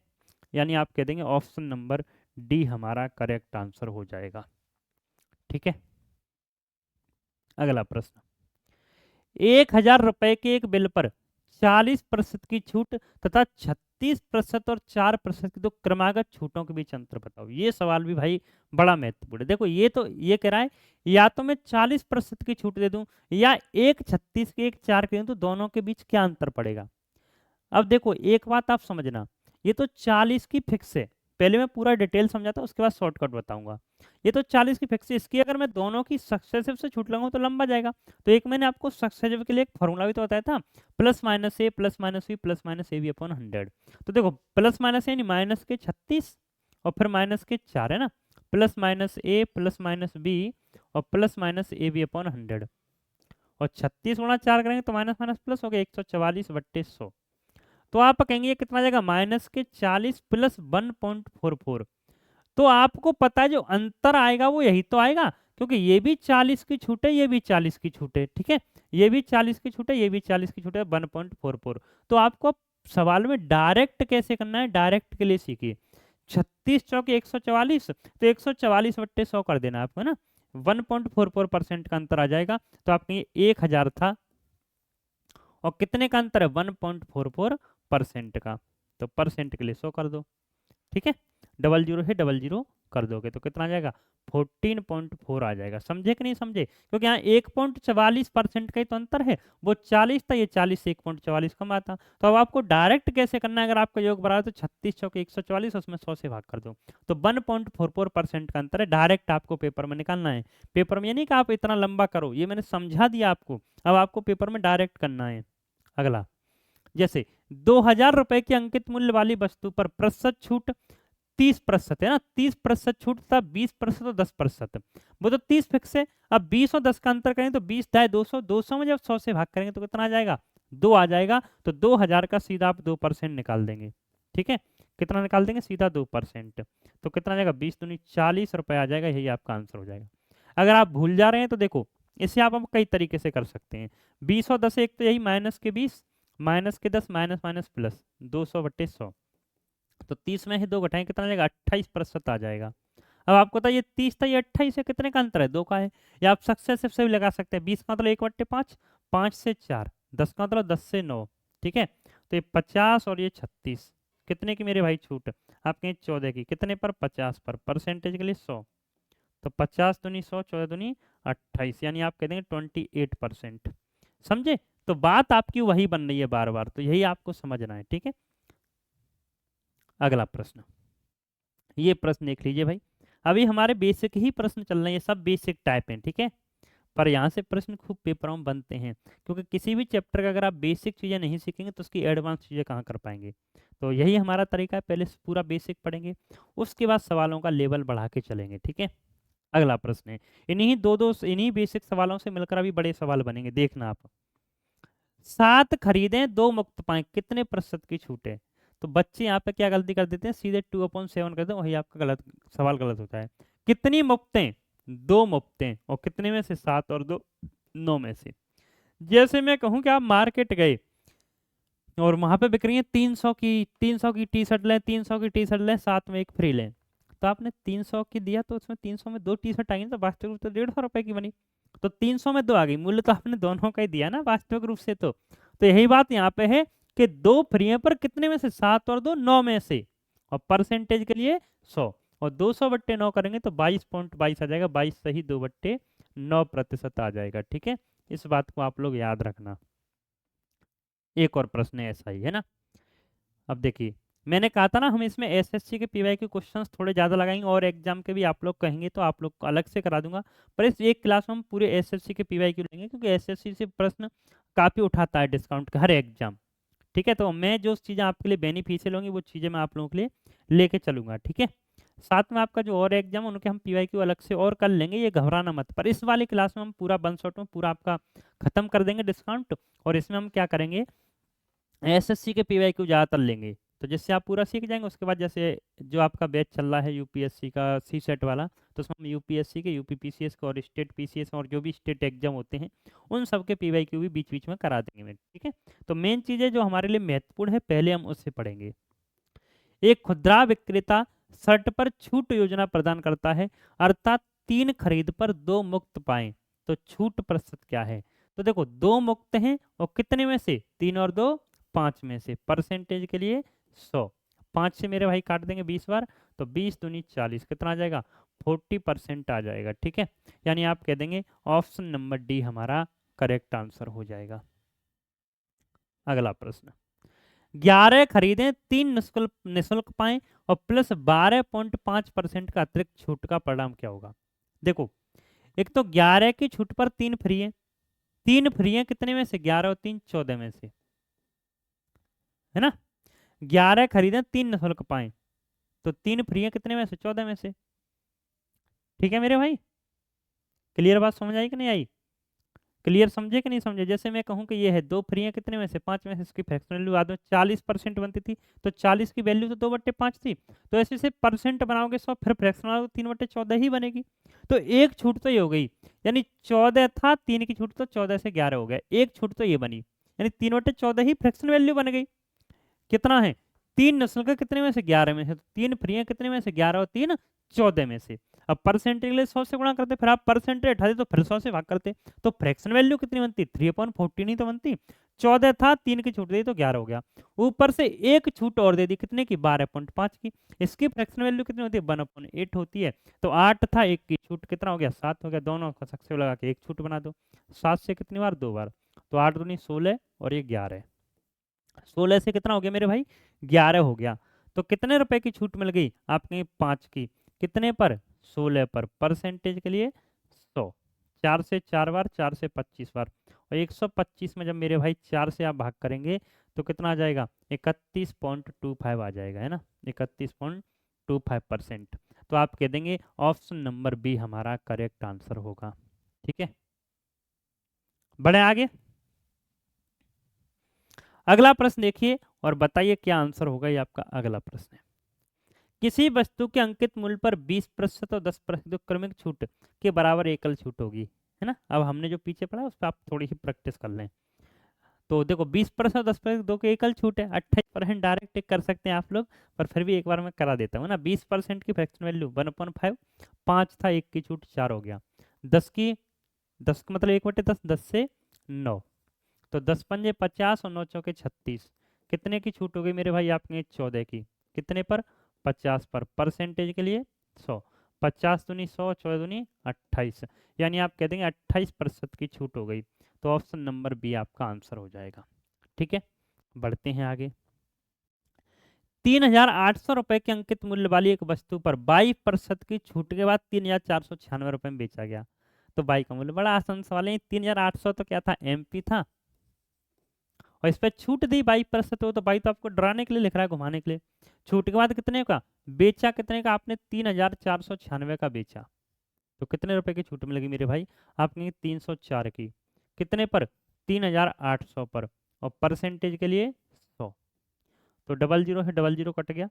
यानी आप कह देंगे ऑप्शन नंबर डी हमारा करेक्ट आंसर हो जाएगा, ठीक है। अगला प्रश्न, 1000 रुपए के एक बिल पर 40% की छूट तथा 36% और 4% की दो क्रमागत छूटों के बीच अंतर बताओ। ये सवाल भी भाई बड़ा महत्वपूर्ण है। देखो ये कह रहा है, या तो मैं 40% की छूट दे दूं, या एक 36 की, एक 4 की दूं, तो दोनों के बीच क्या अंतर पड़ेगा। अब देखो एक बात आप समझना, ये तो 40 की फिक्स है। पहले मैं पूरा डिटेल समझाता हूँ, उसके बाद शॉर्टकट बताऊंगा। ये तो 40 की फिक्स है, इसकी अगर मैं दोनों की सक्सेसिव से छूट लगाऊं तो लंबा जाएगा। तो एक मैंने आपको सक्सेसिव के लिए एक फॉर्मूला भी तो बताया था, plus minus A plus minus B plus minus A B upon 100। तो देखो प्लस माइनस ए यानी माइनस के 36 और फिर माइनस के 4, है ना। Plus minus A plus minus B और plus minus A B upon 100। और 36 × 4 करेंगे तो माइनस माइनस प्लस हो गया, 144/100। तो आप कहेंगे ये कितना जाएगा, माइनस के 40 प्लस 1.44। तो आपको पता है जो अंतर आएगा वो यही तो आएगा, क्योंकि ये भी 40 की छूट है, ये भी 40 की छूट है, ठीक है। ये भी 40 की छूट है, ये भी 40 की छूट है, 1.44। तो आपको सवाल में डायरेक्ट कैसे करना है, डायरेक्ट के लिए सीखिए। 36 चौके 144, तो 144/100 कर देना आपको, है ना। 1.44% का अंतर आ जाएगा। तो आप कहिए 1000 था और कितने का अंतर है, 1.44% का। तो परसेंट के लिए 100 कर दो, ठीक है। डबल जीरो है, डबल जीरो कर दोगे तो कितना आ जाएगा, 14.4 आ जाएगा। समझे कि नहीं समझे, क्योंकि यहाँ 1.44% का ही तो अंतर है। वो 40 था, ये 40 से 1.44 कम आता। तो अब आपको डायरेक्ट कैसे करना है, अगर आपका योग बराबर तो 36 चौके 144, उसमें 100 से भाग कर दो। तो 1.44% का अंतर है, डायरेक्ट आपको पेपर में निकालना है। पेपर में ये नहीं कि आप इतना लंबा करो, ये मैंने समझा दिया आपको, अब आपको पेपर में डायरेक्ट करना है। अगला, जैसे 2000 रुपए की अंकित मूल्य वाली वस्तु पर प्रतिशत छूट 30% है ना। 30% छूट था, 20% और 10%। वो तो 30 फिक्स है। अब 20 और 10 का अंतर करें तो 20 दाए 200, 200 में जब 100 से भाग करेंगे तो कितना आ जाएगा, 2 आ जाएगा। तो 2000 का सीधा आप 2% निकाल देंगे, ठीक है। कितना निकाल देंगे, सीधा 2%। तो कितना आ जाएगा, 20 दूनी 40 रुपए आ जाएगा, यही आपका आंसर हो जाएगा। अगर आप भूल जा रहे हैं तो देखो इसे आप कई तरीके से कर सकते हैं। 20 और 10, एक तो यही माइनस के 20 माइनस के 10 माइनस माइनस प्लस 200/100। तो 30 में ही 2 घटाएं कितना आ जाएगा, 28% आ जाएगा। अब आपको तो ये 30 था, ये 28 है, कितने का अंतर है, 2 का है। या आप सक्सेसिव से भी लगा सकते हैं। 20 का मतलब 1/5, 5 से 4, 10 का मतलब 10 से 9, ठीक है। तो ये 50 और ये 36, कितने की मेरे भाई छूट, आप कहें 14 की। कितने पर, 50 पर। परसेंटेज के लिए 100। तो 50 दूनी 100, 14 दूनी 28, यानी आप कह देंगे 28%। समझे। तो बात आपकी वही बन रही है बार बार, तो यही आपको समझना है, ठीक है। अगला प्रश्न, ये प्रश्न देख लीजिए भाई। अभी हमारे बेसिक ही प्रश्न चल रहे हैं, ये सब बेसिक टाइप हैं, ठीक है। पर यहाँ से प्रश्न खूब पेपरों में बनते हैं, क्योंकि किसी भी चैप्टर का अगर आप बेसिक चीज़ें नहीं सीखेंगे तो उसकी एडवांस चीज़ें कहाँ कर पाएंगे। तो यही हमारा तरीका है, पहले पूरा बेसिक पढ़ेंगे, उसके बाद सवालों का लेवल बढ़ा के चलेंगे, ठीक है। अगला प्रश्न है, इन्हीं बेसिक सवालों से मिलकर अभी बड़े सवाल बनेंगे, देखना आप। 7 खरीदें 2 मुफ्त पाएं, कितने प्रतिशत की छूट है? तो बच्चे यहाँ पे क्या गलती कर देते हैं, सीधे 2/7 कर देते हैं, वही आपका गलत सवाल गलत होता है। कितनी मुफ्तें? 2 मुफ्तें, और कितने में से? 7 और 2 9 में से। जैसे मैं कहूँ कि आप मार्केट गए और वहां पे बिक रही है 300 की टी शर्ट लें, 300 की टी शर्ट लें, साथ में एक फ्री लें। तो आपने 300 की दिया तो उसमें 300 में 2 टी शर्ट आई, तो वास्तविक रूप से 150 रुपए की बनी। तो 300 में 2 आ गई, मूल्य तो आपने दोनों का ही दिया ना वास्तविक रूप से। तो यही बात यहाँ पे है कि 2 फ्री है, पर कितने में से? 7 और 2 9 में से, और परसेंटेज के लिए 100, और 200/9 करेंगे तो 22.22 आ जाएगा। 22 सही 2/9% आ जाएगा। ठीक है, इस बात को आप लोग याद रखना। एक और प्रश्न है ऐसा ही, है ना। अब देखिए, मैंने कहा था ना हम इसमें एसएससी के पीवाई के क्वेश्चंस थोड़े ज़्यादा लगाएंगे, और एग्जाम के भी आप लोग कहेंगे तो आप लोग को अलग से करा दूंगा। पर इस एक क्लास में हम पूरे एसएससी के पीवाई के लेंगे, क्योंकि एसएससी से प्रश्न काफ़ी उठाता है डिस्काउंट का हर एग्जाम। ठीक है, तो मैं जो चीज़ें आपके लिए बेनिफिशियल होंगी वो चीज़ें मैं आप लोगों के लिए लेके चलूंगा। ठीक है, साथ में आपका जो और एग्जाम उनके हम पीवाई क्यू अलग से और कर लेंगे, ये घबराना मत। पर इस वाली क्लास में हम पूरा 1 शॉट में पूरा आपका खत्म कर देंगे डिस्काउंट। और इसमें हम क्या करेंगे, एसएससी के पीवाईक्यू ज़्यादातर लेंगे, तो जिससे आप पूरा सीख जाएंगे। उसके बाद जैसे जो आपका बैच चल रहा है यूपीएससी का सी सेट वाला, तो उसमें हम यूपीएससी के, यूपी पीसीएस के और स्टेट पीसीएस और जो भी स्टेट एग्जाम होते हैं उन सब के पीवाईक्यू भी बीच बीच में करा देंगे मैं। ठीक है, तो मेन चीज़ें जो हमारे लिए महत्वपूर्ण है पहले हम उससे पढ़ेंगे। एक खुदरा विक्रेता शर्ट पर छूट योजना प्रदान करता है, अर्थात 3 खरीद पर 2 मुफ्त पाएं, तो छूट प्रतिशत क्या है? तो देखो 2 मुफ्त हैं, और कितने में से? 3 और 2 5 में से। परसेंटेज के लिए 100, 5 से मेरे भाई काट देंगे 20 बार, तो 20 दूनी 40, कितना आ जाएगा? 40% आ जाएगा। ठीक है, यानी आप कह देंगे ऑप्शन नंबर डी हमारा करेक्ट आंसर हो जाएगा। अगला प्रश्न, 11 खरीदें 3 निःशुल्क निःशुल्क पाएं और प्लस 12.5% का अतिरिक्त छूट का परिणाम क्या होगा? देखो, एक तो 11 की छूट पर 3 फ्री है, 3 फ्री है कितने में से? 11 और 3 14 में से, है ना। 11 खरीदें 3 निःशुल्क पाएं, तो 3 फ्री है कितने में से? 14 में से। ठीक है मेरे भाई, क्लियर बात समझ आई कि नहीं आई? क्लियर समझे कि नहीं समझे? जैसे मैं कहूँ कि ये है 2 फ्री है कितने में से? 5 में से। इसकी फ्रैक्शनल वैल्यू बाद में 40% बनती थी, तो 40 की वैल्यू तो 2/5 थी, तो ऐसे से परसेंट बनाओगे 100, फिर फ्रैक्शनल 3/14 ही बनेगी। तो एक छूट तो ये हो गई, यानी 14 था, 3 की छूट तो 14 से 11 हो गया, एक छूट तो ये बनी, यानी 3/14 ही फ्रैक्शनल वैल्यू बन गई। कितना है? 3 नस्ल का कितने में से? 11 में से। तो 3 फ्री है कितने में से? 11 और 3 14 में से। अब परसेंटेज के लिए 100 से गुणा करते, फिर आप परसेंटेज हटाते तो फिर 100 से भाग करते, तो फ्रैक्शन वैल्यू कितनी बनती? 3/14 ही तो बनती। 14 था, 3 की छूट दी तो 11 हो गया, ऊपर से एक छूट और दे दी, कितने की? 12.5 की। इसकी फ्रैक्शन वैल्यू कितनी होती है? 1/8 होती है। तो 8 था, एक की छूट कितना हो गया? 7 हो गया। दोनों का सक्सेस लगा के एक छूट बना दो। 7 से कितनी बार? 2 बार। तो 8 दूनी 16 और ये 11, 16 से कितना हो गया मेरे भाई? 11 हो गया। तो कितने रुपए की छूट मिल गई आपके? 5 की। कितने पर? 16 पर। परसेंटेज के लिए 100, 4 से 4 बार, 4 से 25 बार, और 125 में जब मेरे भाई 4 से आप भाग करेंगे तो कितना आ जाएगा? 31.25 आ जाएगा, है ना, 31.25%। तो आप कह देंगे ऑप्शन नंबर बी हमारा करेक्ट आंसर होगा। ठीक है, बढ़े आगे। अगला प्रश्न देखिए और बताइए क्या आंसर होगा। ये आपका अगला प्रश्न है, किसी वस्तु के अंकित मूल्य पर 20% और 10% क्रमिक छूट के बराबर एकल छूट होगी, है ना। अब हमने जो पीछे पढ़ा उस पर आप थोड़ी सी प्रैक्टिस कर लें। तो देखो 20% 10% दो के एकल छूट है, 28% डायरेक्ट टिक कर सकते हैं आप लोग, पर फिर भी एक बार मैं करा देता हूँ ना। 20% की फ्रैक्शन वैल्यू 1/5, 5 था, एक की छूट 4 हो गया, 10 की 10 का मतलब 1/10, 10 से 9, तो 10 पंजे 50 और 9 चौके 36, कितने की छूट हो गई मेरे भाई आपके? 14 की। कितने पर? 50 पर। परसेंटेज के लिए 100, 50 दूनी 100, 14 दूनी 28, यानी आप कह देंगे 28% की छूट हो गई। तो ऑप्शन नंबर बी आपका आंसर हो जाएगा। ठीक है, बढ़ते हैं आगे। 3,800 रुपए के अंकित मूल्य वाली एक वस्तु पर 22% की छूट के बाद 3,496 रुपए में बेचा गया, तो बाई का मूल्य। बड़ा आसान सवाल है। 3,800 तो क्या था? एमपी था, और इस पर छूट दी 22%, हो तो बाई तो आपको डराने के लिए लिख रहा है, घुमाने के लिए। छूट के बाद कितने का बेचा? कितने का आपने? 3,496 का बेचा। तो कितने रुपए की छूट मिलेगी मेरे भाई? आप कहेंगे 304 की। कितने पर? 3800 पर। और परसेंटेज के लिए 100। तो डबल जीरो है, डबल जीरो कट गया।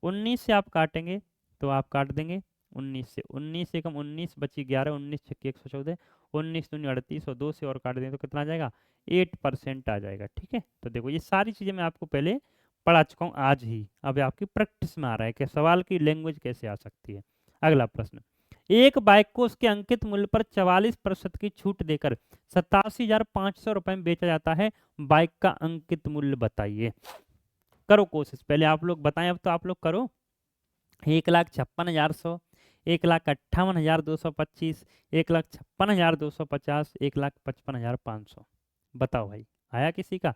19 से आप काटेंगे तो आप काट देंगे 19 से। 19 से कम 19 बची 11, 19 छक्के 114, 19 दूनी 38 और 2 से और काट दें तो कितना आ जाएगा? 8% आ जाएगा। ठीक है, तो देखो ये सारी चीज़ें मैं आपको पहले पढ़ा चुका हूँ आज ही। अब आपकी प्रैक्टिस में आ रहा है कि सवाल की लैंग्वेज कैसे आ सकती है। अगला प्रश्न, एक बाइक को उसके अंकित मूल्य पर 44% की छूट देकर 87,500 रुपए में बेचा जाता है। बाइक का अंकित मूल्य बताइए। करो कोशिश, पहले आप लोग बताएं, अब तो आप लोग करो। 1,56,100, 1,58,225, 1,56,250, 1,55,500। बताओ भाई, आया किसी का?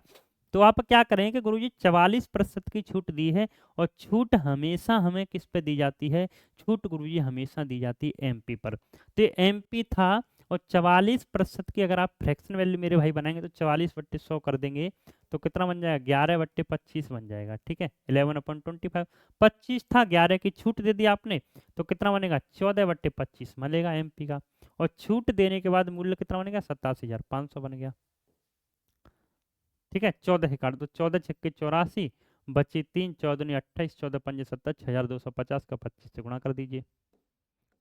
तो आप क्या करें कि गुरुजी 44% की छूट दी है, और छूट हमेशा हमें किस पे दी जाती है? छूट गुरुजी हमेशा दी जाती है एमपी पर। तो ये एमपी था, और 44% की अगर आप फ्रैक्शन वैल्यू मेरे भाई बनाएंगे तो 44/100 कर देंगे तो कितना बन जाएगा? 11/25 बन जाएगा। ठीक है, 11/25। 25 था, 11 की छूट दे दी आपने, तो कितना बनेगा? 14/25 मिलेगा एमपी का। और छूट देने के बाद मूल्य कितना बनेगा? 87,500 बन गया। ठीक है, 14 ही काट दो, 14 छक्के 84, बची 3, 14 दूनी 28, 14 पंजे 70, 6,250 का 25 से गुणा कर दीजिए।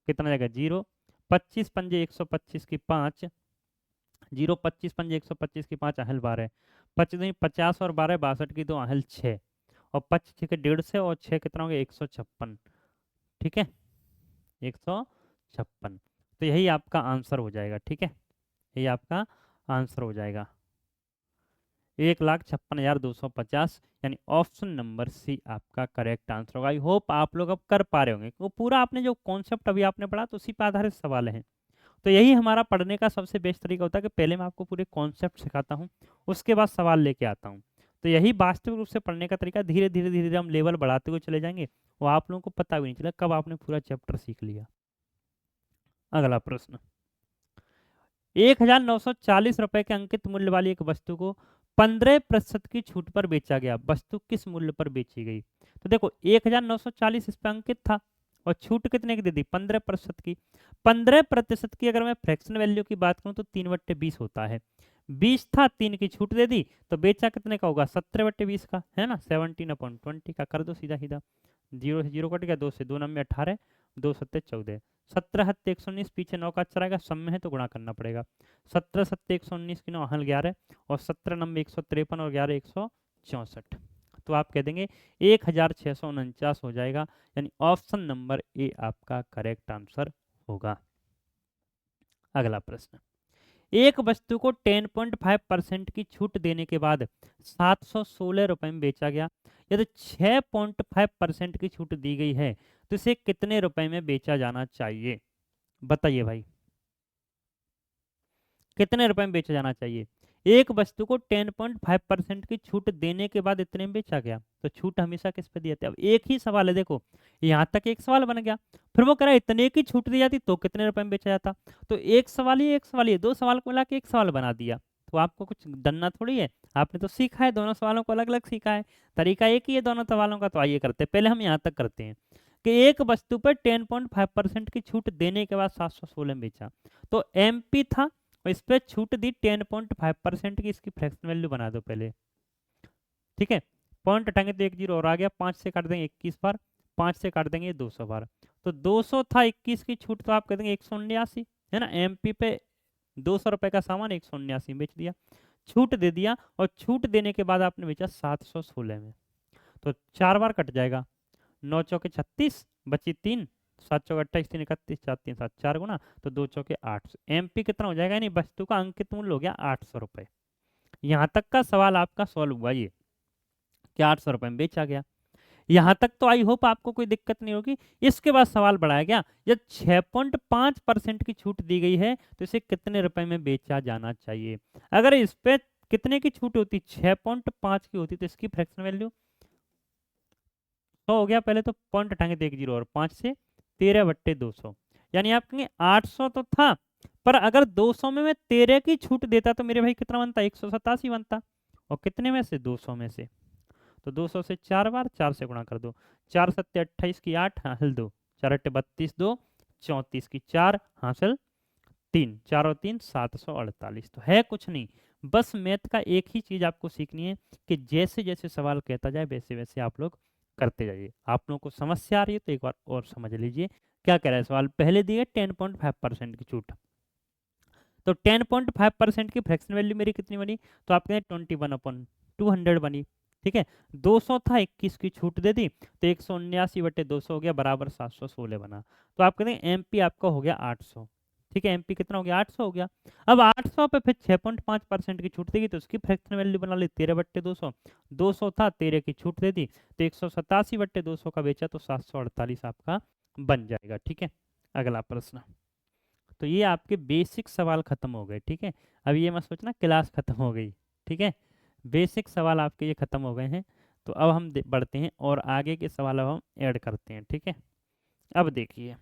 कितना जाएगा? 0। 25 पंजे 125 की 5, 0 25 पंजे 125 की 5 आहल 12, 25 दूनी 50 और 12 62 की 2 आहल 6, और 25 छक्के 150 और 6 कितना हो गया? 156। ठीक है, 156। तो यही आपका आंसर हो जाएगा। ठीक है, यही आपका आंसर हो जाएगा, 1,56,250, यानी ऑप्शन नंबर सी आपका करेक्ट आंसर होगा। आई होप आप लोग अब कर पा रहे होंगे, वो पूरा आपने जो कॉन्सेप्ट अभी आपने पढ़ा तो उसी पर आधारित सवाल हैं। तो यही हमारा पढ़ने का सबसे बेस्ट तरीका होता है कि पहले मैं आपको पूरे कॉन्सेप्ट सिखाता हूँ, उसके बाद सवाल लेके आता हूँ। तो यही वास्तविक रूप से पढ़ने का तरीका। धीरे धीरे धीरे धीरे हम लेवल बढ़ाते हुए चले जाएंगे, वो आप लोगों को पता भी नहीं चला कब आपने पूरा चैप्टर सीख लिया। अगला प्रश्न, 1,940 रुपए के अंकित मूल्य वाली एक वस्तु को 15% की छूट पर बेचा गया। वस्तु किस मूल्य पर बेची गई? तो देखो 1,940 इस पे अंकित था, और छूट कितने की दे दी? 15% की। 15% की अगर मैं फ्रैक्शन वैल्यू की बात करूं तो 3/20 होता है। 20 था, 3 की छूट दे दी, तो बेचा कितने का होगा? 17/20 का, है ना? 17/20 का कर दो सीधा सीधा। 0 से 0 कट गया, 2 से 2 नंबर 18, 2 सत्ते 14, 17 हत्ते 119, पीछे 9 का अच्छा रहेगा, सम में है तो गुणा करना पड़ेगा। 17 सत्ते 119 की 9 हल 11, और 17 नंबर 153 और 11 164। तो आप कह देंगे 1,649 हो जाएगा, यानी ऑप्शन नंबर ए आपका करेक्ट आंसर होगा। अगला प्रश्न, एक वस्तु को 10.5% की छूट देने के बाद 716 रुपए में बेचा गया। यदि 6.5% की छूट दी गई है तो इसे कितने रुपए में बेचा जाना चाहिए? बताइए भाई, कितने रुपए में बेचा जाना चाहिए? एक वस्तु को 10.5% की छूट देने के बाद इतने में बेचा गया, तो छूट हमेशा किस पे दी जाती है? अब एक ही सवाल है, देखो यहाँ तक एक सवाल बन गया, फिर वो कह रहा है इतने की छूट दी जाती तो कितने रुपए में बेचा जाता। तो एक सवाल ही एक सवाल ही, दो सवाल को मिला के एक सवाल बना दिया। तो आपको कुछ डरना थोड़ी है, आपने तो सीखा है, दोनों सवालों को अलग अलग सीखा है, तरीका एक ही है दोनों सवालों का। तो आइए करते हैं, पहले हम यहाँ तक करते हैं कि एक वस्तु पर 10.5% की छूट देने के बाद 716 में बेचा, तो एमपी था, और इस पे छूट दी 10.5% की। इसकी फ्रैक्शन वैल्यू बना दो पहले। ठीक है, पॉइंट हटाएंगे तो 1 जीरो और आ गया, 5 से काट देंगे 21 बार, 5 से काट देंगे 200 बार, तो 200 था, 21 की छूट, तो आप कह देंगे 179, है ना? एमपी पे 200 रुपए का सामान 179 बेच दिया, छूट दे दिया, और छूट देने के बाद आपने बेचा 716 में। तो 4 बार कट जाएगा, 9 चौके 36, बची 3, 7 चौके 28, 3 31, 4 3 7 4 गुना, तो 2 चौके 800। एमपी कितना हो जाएगा? यानी वस्तु का अंकित मूल्य हो गया 800 रुपए। यहाँ तक का सवाल आपका सॉल्व हुआ, ये कि 800 रुपए में बेचा गया। यहाँ तक तो आई होप आपको कोई दिक्कत नहीं होगी। इसके बाद सवाल बढ़ाया गया, जब 6.5% की छूट दी गई है तो इसे कितने रुपए में बेचा जाना चाहिए? अगर इस पे कितने की छूट होती? 6.5 की होती, तो इसकी फ्रैक्शन वैल्यू 100 हो गया। पहले तो पॉइंट हटाएंगे तो 1 जीरो और 5 से 13/200, यानी आप कहेंगे 800 तो था, पर अगर 200 में मैं 13 की छूट देता तो मेरे भाई कितना बनता? 187 बनता। और कितने में से? 200 में से। तो 200 से 4 बार, 4 से गुणा कर दो, 4 सत्ते 28 की 8, हल 2, 4 अट्टे 32, 2 34 की 4 हासिल 3, 4 और 3 748। तो है कुछ नहीं, बस मैथ का एक ही चीज़ आपको सीखनी है कि जैसे जैसे सवाल कहता जाए वैसे वैसे आप लोग करते जाइए। आप लोगों को समस्या आ रही है तो एक बार और समझ लीजिए क्या कह रहा है सवाल। पहले दिए 10.5% की छूट, तो 10.5% की फ्रैक्शन वैल्यू मेरी कितनी बनी, तो आप कहें 21/200 बनी। ठीक है, 200 था, 21 की छूट दे दी, तो 179/200 हो गया, बराबर 716 बना। तो आप कहते हैं एमपी आपका हो गया 800। ठीक है, एमपी कितना हो गया, 800 हो गया। अब 800 पे फिर 6.5% की छूट देगी, तो उसकी फ्रैक्शन वैल्यू बना ली 13/200। 200 था, 13 की छूट दे दी, तो 187/200 का बेचा, तो 748 आपका बन जाएगा। ठीक है, अगला प्रश्न। तो ये आपके बेसिक सवाल खत्म हो गए। ठीक है, अब ये मत सोचना क्लास खत्म हो गई। ठीक है, बेसिक सवाल आपके ये खत्म हो गए हैं। तो अब हम बढ़ते हैं और आगे के सवाल अब हम ऐड करते हैं। ठीक है, अब देखिए,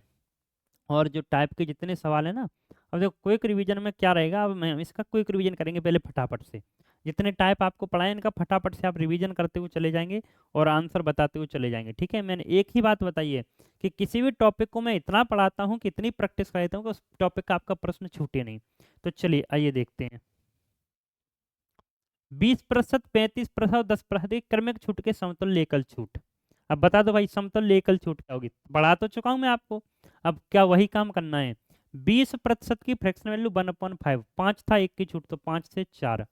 और जो टाइप के जितने सवाल है ना, अब देखो क्विक रिवीजन में क्या रहेगा, अब मैं इसका क्विक रिवीजन करेंगे पहले फटाफट से। जितने टाइप आपको पढ़ाए इनका फटाफट से आप रिवीजन करते हुए चले जाएंगे और आंसर बताते हुए चले जाएंगे। ठीक है, मैंने एक ही बात बताई है कि किसी भी टॉपिक को मैं इतना पढ़ाता हूँ कि इतनी प्रैक्टिस कराता हूँ कि उस टॉपिक का आपका प्रश्न छूटे नहीं। तो चलिए आइए देखते हैं। 20%, 35% और 10% क्रमिक छूट के समतुल्य एकल छूट। अब बता दो भाई समतुल्य एकल छूट क्या होगी, पढ़ा तो चुका हूं मैं आपको, अब क्या वही काम करना है। 20% की फ्रैक्शन वैल्यू 1/5, 5 था, 1 की छूट, तो 5 से 4।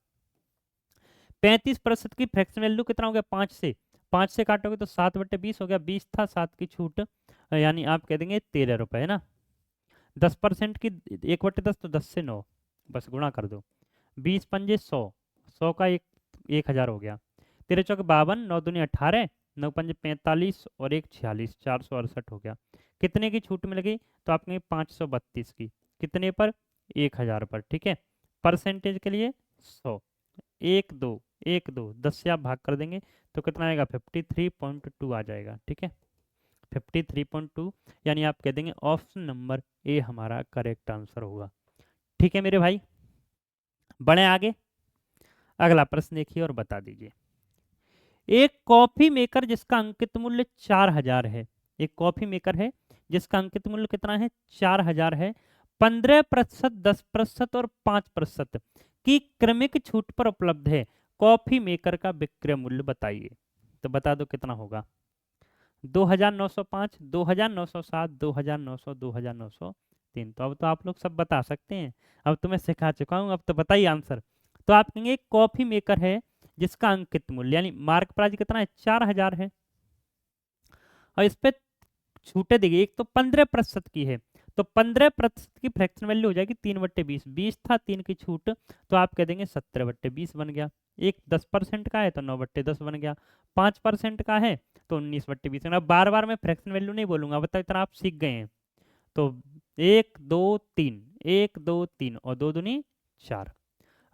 35% की फ्रैक्शन वैल्यू कितना हो गया, 5 से काटोगे तो 7/20 हो गया, 20 था, 7 की छूट, यानी आप कह देंगे 13 रुपए, है ना। 10% की 1/10, तो 10 से 9, बस गुणा कर दो। 20 पंजे 100, 100 का 1000 हो गया। 13 चौके 52, 9 दूनी 18, 9 पंजे 45 और 1 46, 468 हो गया। कितने की छूट मिल गई, तो आपने 532 की, कितने पर, 1000 पर। ठीक है, परसेंटेज के लिए 100, 1 2 1 2 10 से आप भाग कर देंगे तो कितना आएगा, 53.2 आ जाएगा। ठीक है, 53.2, यानी आप कह देंगे ऑप्शन नंबर ए हमारा करेक्ट आंसर होगा। ठीक है मेरे भाई, बढ़े आगे, अगला प्रश्न देखिए और बता दीजिए। एक कॉफी मेकर जिसका अंकित मूल्य 4000 है, एक कॉफी मेकर है जिसका अंकित मूल्य कितना है, 4000 है, 15%, 10% और 5% की क्रमिक छूट पर उपलब्ध है, कॉफी मेकर का विक्रय मूल्य बताइए। तो बता दो कितना होगा, 2905, 2907, 2900, 2903। तो अब तो आप लोग सब बता सकते हैं, अब तो मैं सिखा चुका हूँ, अब तो बताइए आंसर। तो आप कहेंगे एक कॉफी मेकर है जिसका अंकित मूल्य यानी मार्क प्राइस कितना है, 4000 है, और इस पे छूटे दी गई, एक तो 15% की है, तो 15% की फ्रैक्शन वैल्यू हो जाएगी 3/20, 20 था, 3 की छूट, तो आप कह देंगे 17/20 बन गया। एक 10% का है तो 9/10 बन गया, 5% का है तो 19/20। अब बार बार मैं फ्रैक्शन वैल्यू नहीं बोलूंगा, बताओ इतना आप सीख गए हैं। तो 1 2 3, 1 2 3 और 2 दूनी 4।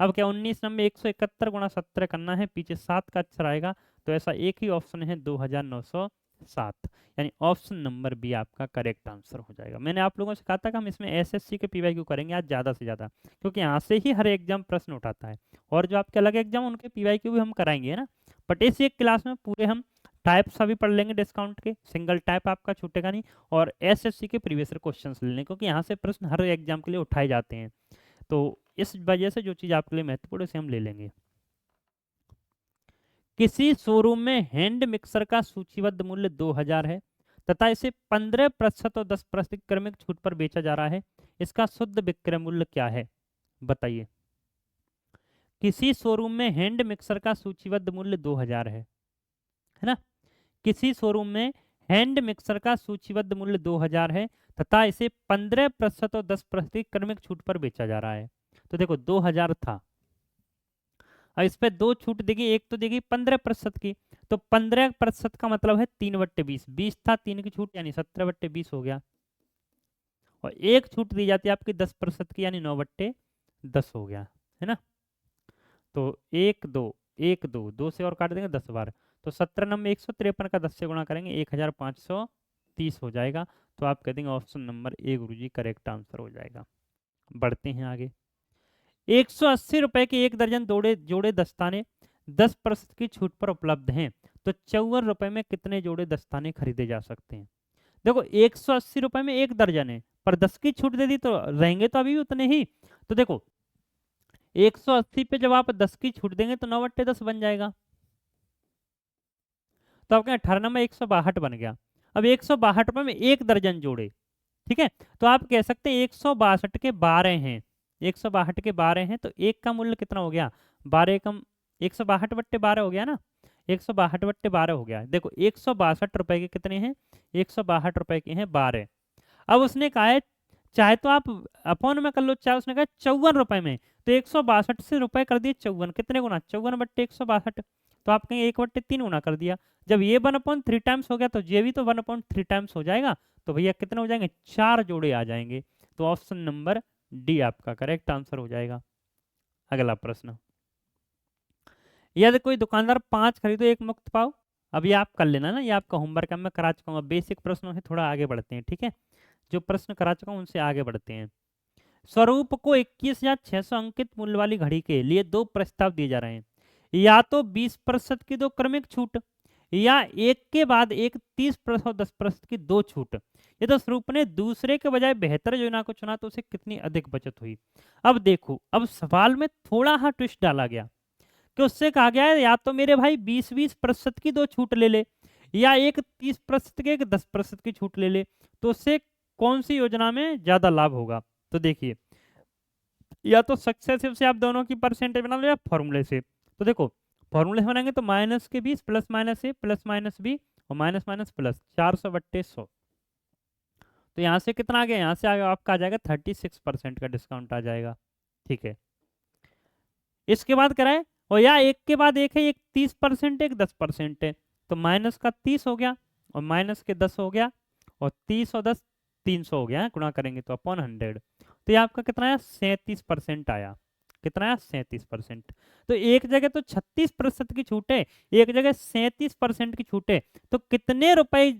अब क्या 19 नंबर 171 गुणा 17 करना है, पीछे 7 का अक्षर आएगा, तो ऐसा एक ही ऑप्शन है 2907, यानी ऑप्शन नंबर बी आपका करेक्ट आंसर हो जाएगा। मैंने आप लोगों से कहा था कि हम इसमें एसएससी के पीवाईक्यू करेंगे आज ज़्यादा से ज़्यादा, क्योंकि यहाँ से ही हर एग्जाम प्रश्न उठाता है, और जो आपके अलग एग्जाम उनके पीवाईक्यू भी हम कराएंगे, है ना। बट इस एक क्लास में पूरे हम टाइप सभी पढ़ लेंगे डिस्काउंट के, सिंगल टाइप आपका छूटेगा नहीं, और एसएससी के प्रीवियस क्वेश्चन ले लेंगे, क्योंकि यहाँ से प्रश्न हर एग्जाम के लिए उठाए जाते हैं। तो इस वजह से जो चीज़ आपके लिए महत्वपूर्ण है उसे हम ले लेंगे। किसी शोरूम में हैंड मिक्सर का सूचीबद्ध मूल्य 2000 है तथा इसे 15% और 10% क्रमिक छूट पर बेचा जा रहा है, इसका शुद्ध विक्रय मूल्य क्या है, बताइए। किसी शोरूम में हैंड मिक्सर का सूचीबद्ध मूल्य 2000 है ना। किसी शोरूम में हैंड मिक्सर का सूचीबद्ध मूल्य 2000 है तथा इसे 15% और 10% क्रमिक छूट पर बेचा जा रहा है। तो देखो 2000 था, और इस पे दो छूट देगी, एक तो देगी 15% की, तो 15% का मतलब है 3/20, 20 था, 3 की छूट यानी 17/20 हो गया, और एक छूट दी जाती है आपकी 10% की, यानी 9/10 हो गया, है ना। तो 1 2 1 2 2 से और काट देंगे 10 बार, तो 17 नंबर 153 का 10 से गुणा करेंगे 1530 हो जाएगा। तो आप कह देंगे option number A Guruji correct answer हो जाएगा। बढ़ते हैं आगे। 180 रुपए के 1 दर्जन जोड़े जोड़े दस्ताने 10% की छूट पर उपलब्ध हैं, तो 54 रुपए में कितने जोड़े दस्ताने खरीदे जा सकते हैं। देखो 180 रुपए में 1 दर्जन है, पर 10 की छूट दे दी तो रहेंगे तो अभी भी उतने ही। तो देखो 180 पे जब आप 10 की छूट देंगे तो 9/10 बन जाएगा। तो आपके 18 में 162 बन गया। अब 162 रुपये में एक दर्जन जोड़े, ठीक है, तो आप कह सकते हैं 162 के 12 हैं, 162 के 12 हैं, तो एक का मूल्य कितना हो गया, 12 कम 162/12 हो गया ना, 162/12 हो गया। देखो 162 रुपए के कितने हैं, 162 रुपए के हैं 12। अब उसने कहा है चाहे तो आप अपॉन में कर लो, चाहे उसने कहा 54 रुपए में, तो 162 से रुपए कर दिए 54, कितने गुना, 54/162, तो आप कहेंगे 1/3 गुना कर दिया। जब ये 1/3 टाइम्स हो गया तो ये भी तो 1/3 टाइम्स हो जाएगा, तो भैया कितने हो जाएंगे, 4 जोड़े आ जाएंगे। तो ऑप्शन नंबर डी आपका करेक्ट आंसर हो जाएगा। अगला प्रश्न, यदि कोई दुकानदार 5 खरीदो 1 मुफ्त पाओ। अब ये आप कर लेना ना, ये आपका होमवर्क है, मैं करा चुका हूँ, बेसिक प्रश्नों से थोड़ा आगे बढ़ते हैं, ठीक है, जो प्रश्न करा चुका हूँ उनसे आगे बढ़ते हैं। स्वरूप को 21,600 अंकित मूल्य वाली घड़ी के लिए दो प्रस्ताव दिए जा रहे हैं, या तो 20% की दो क्रमिक छूट, या एक के बाद एक 30% और 10% की दो छूट। ये तो स्वरूप ने दूसरे के बजाय बेहतर योजना को चुना तो उसे कितनी अधिक बचत हुई। अब देखो, अब सवाल में थोड़ा सा ट्विस्ट डाला गया कि उससे कहा गया है या तो मेरे भाई 20-20% की दो छूट ले ले, या एक 30% के एक 10% की छूट ले ले, तो उससे कौन सी योजना में ज्यादा लाभ होगा। तो देखिए, या तो सक्सेसिव से आप दोनों की परसेंटेज बना लो या फॉर्मूले से। तो देखो फॉर्मूले से बनाएंगे तो -20 plus minus A plus minus B और माइनस माइनस प्लस 400/100। तो यहाँ से कितना आ गया, यहाँ से आपका आ जाएगा 36% का डिस्काउंट आ जाएगा, ठीक है। इसके बाद कराए, और या एक के बाद एक है, एक 30% एक 10% है, तो माइनस का 30 हो गया और माइनस के 10 हो गया, और 30 और 10 300 हो गया, गुणा करेंगे तो अपॉन 100। तो ये आपका कितना आया, 37% आया। कितना आया, 37%। तो एक जगह तो 36% की छूट है, एक जगह 37% की छूट है, तो कितने रुपए,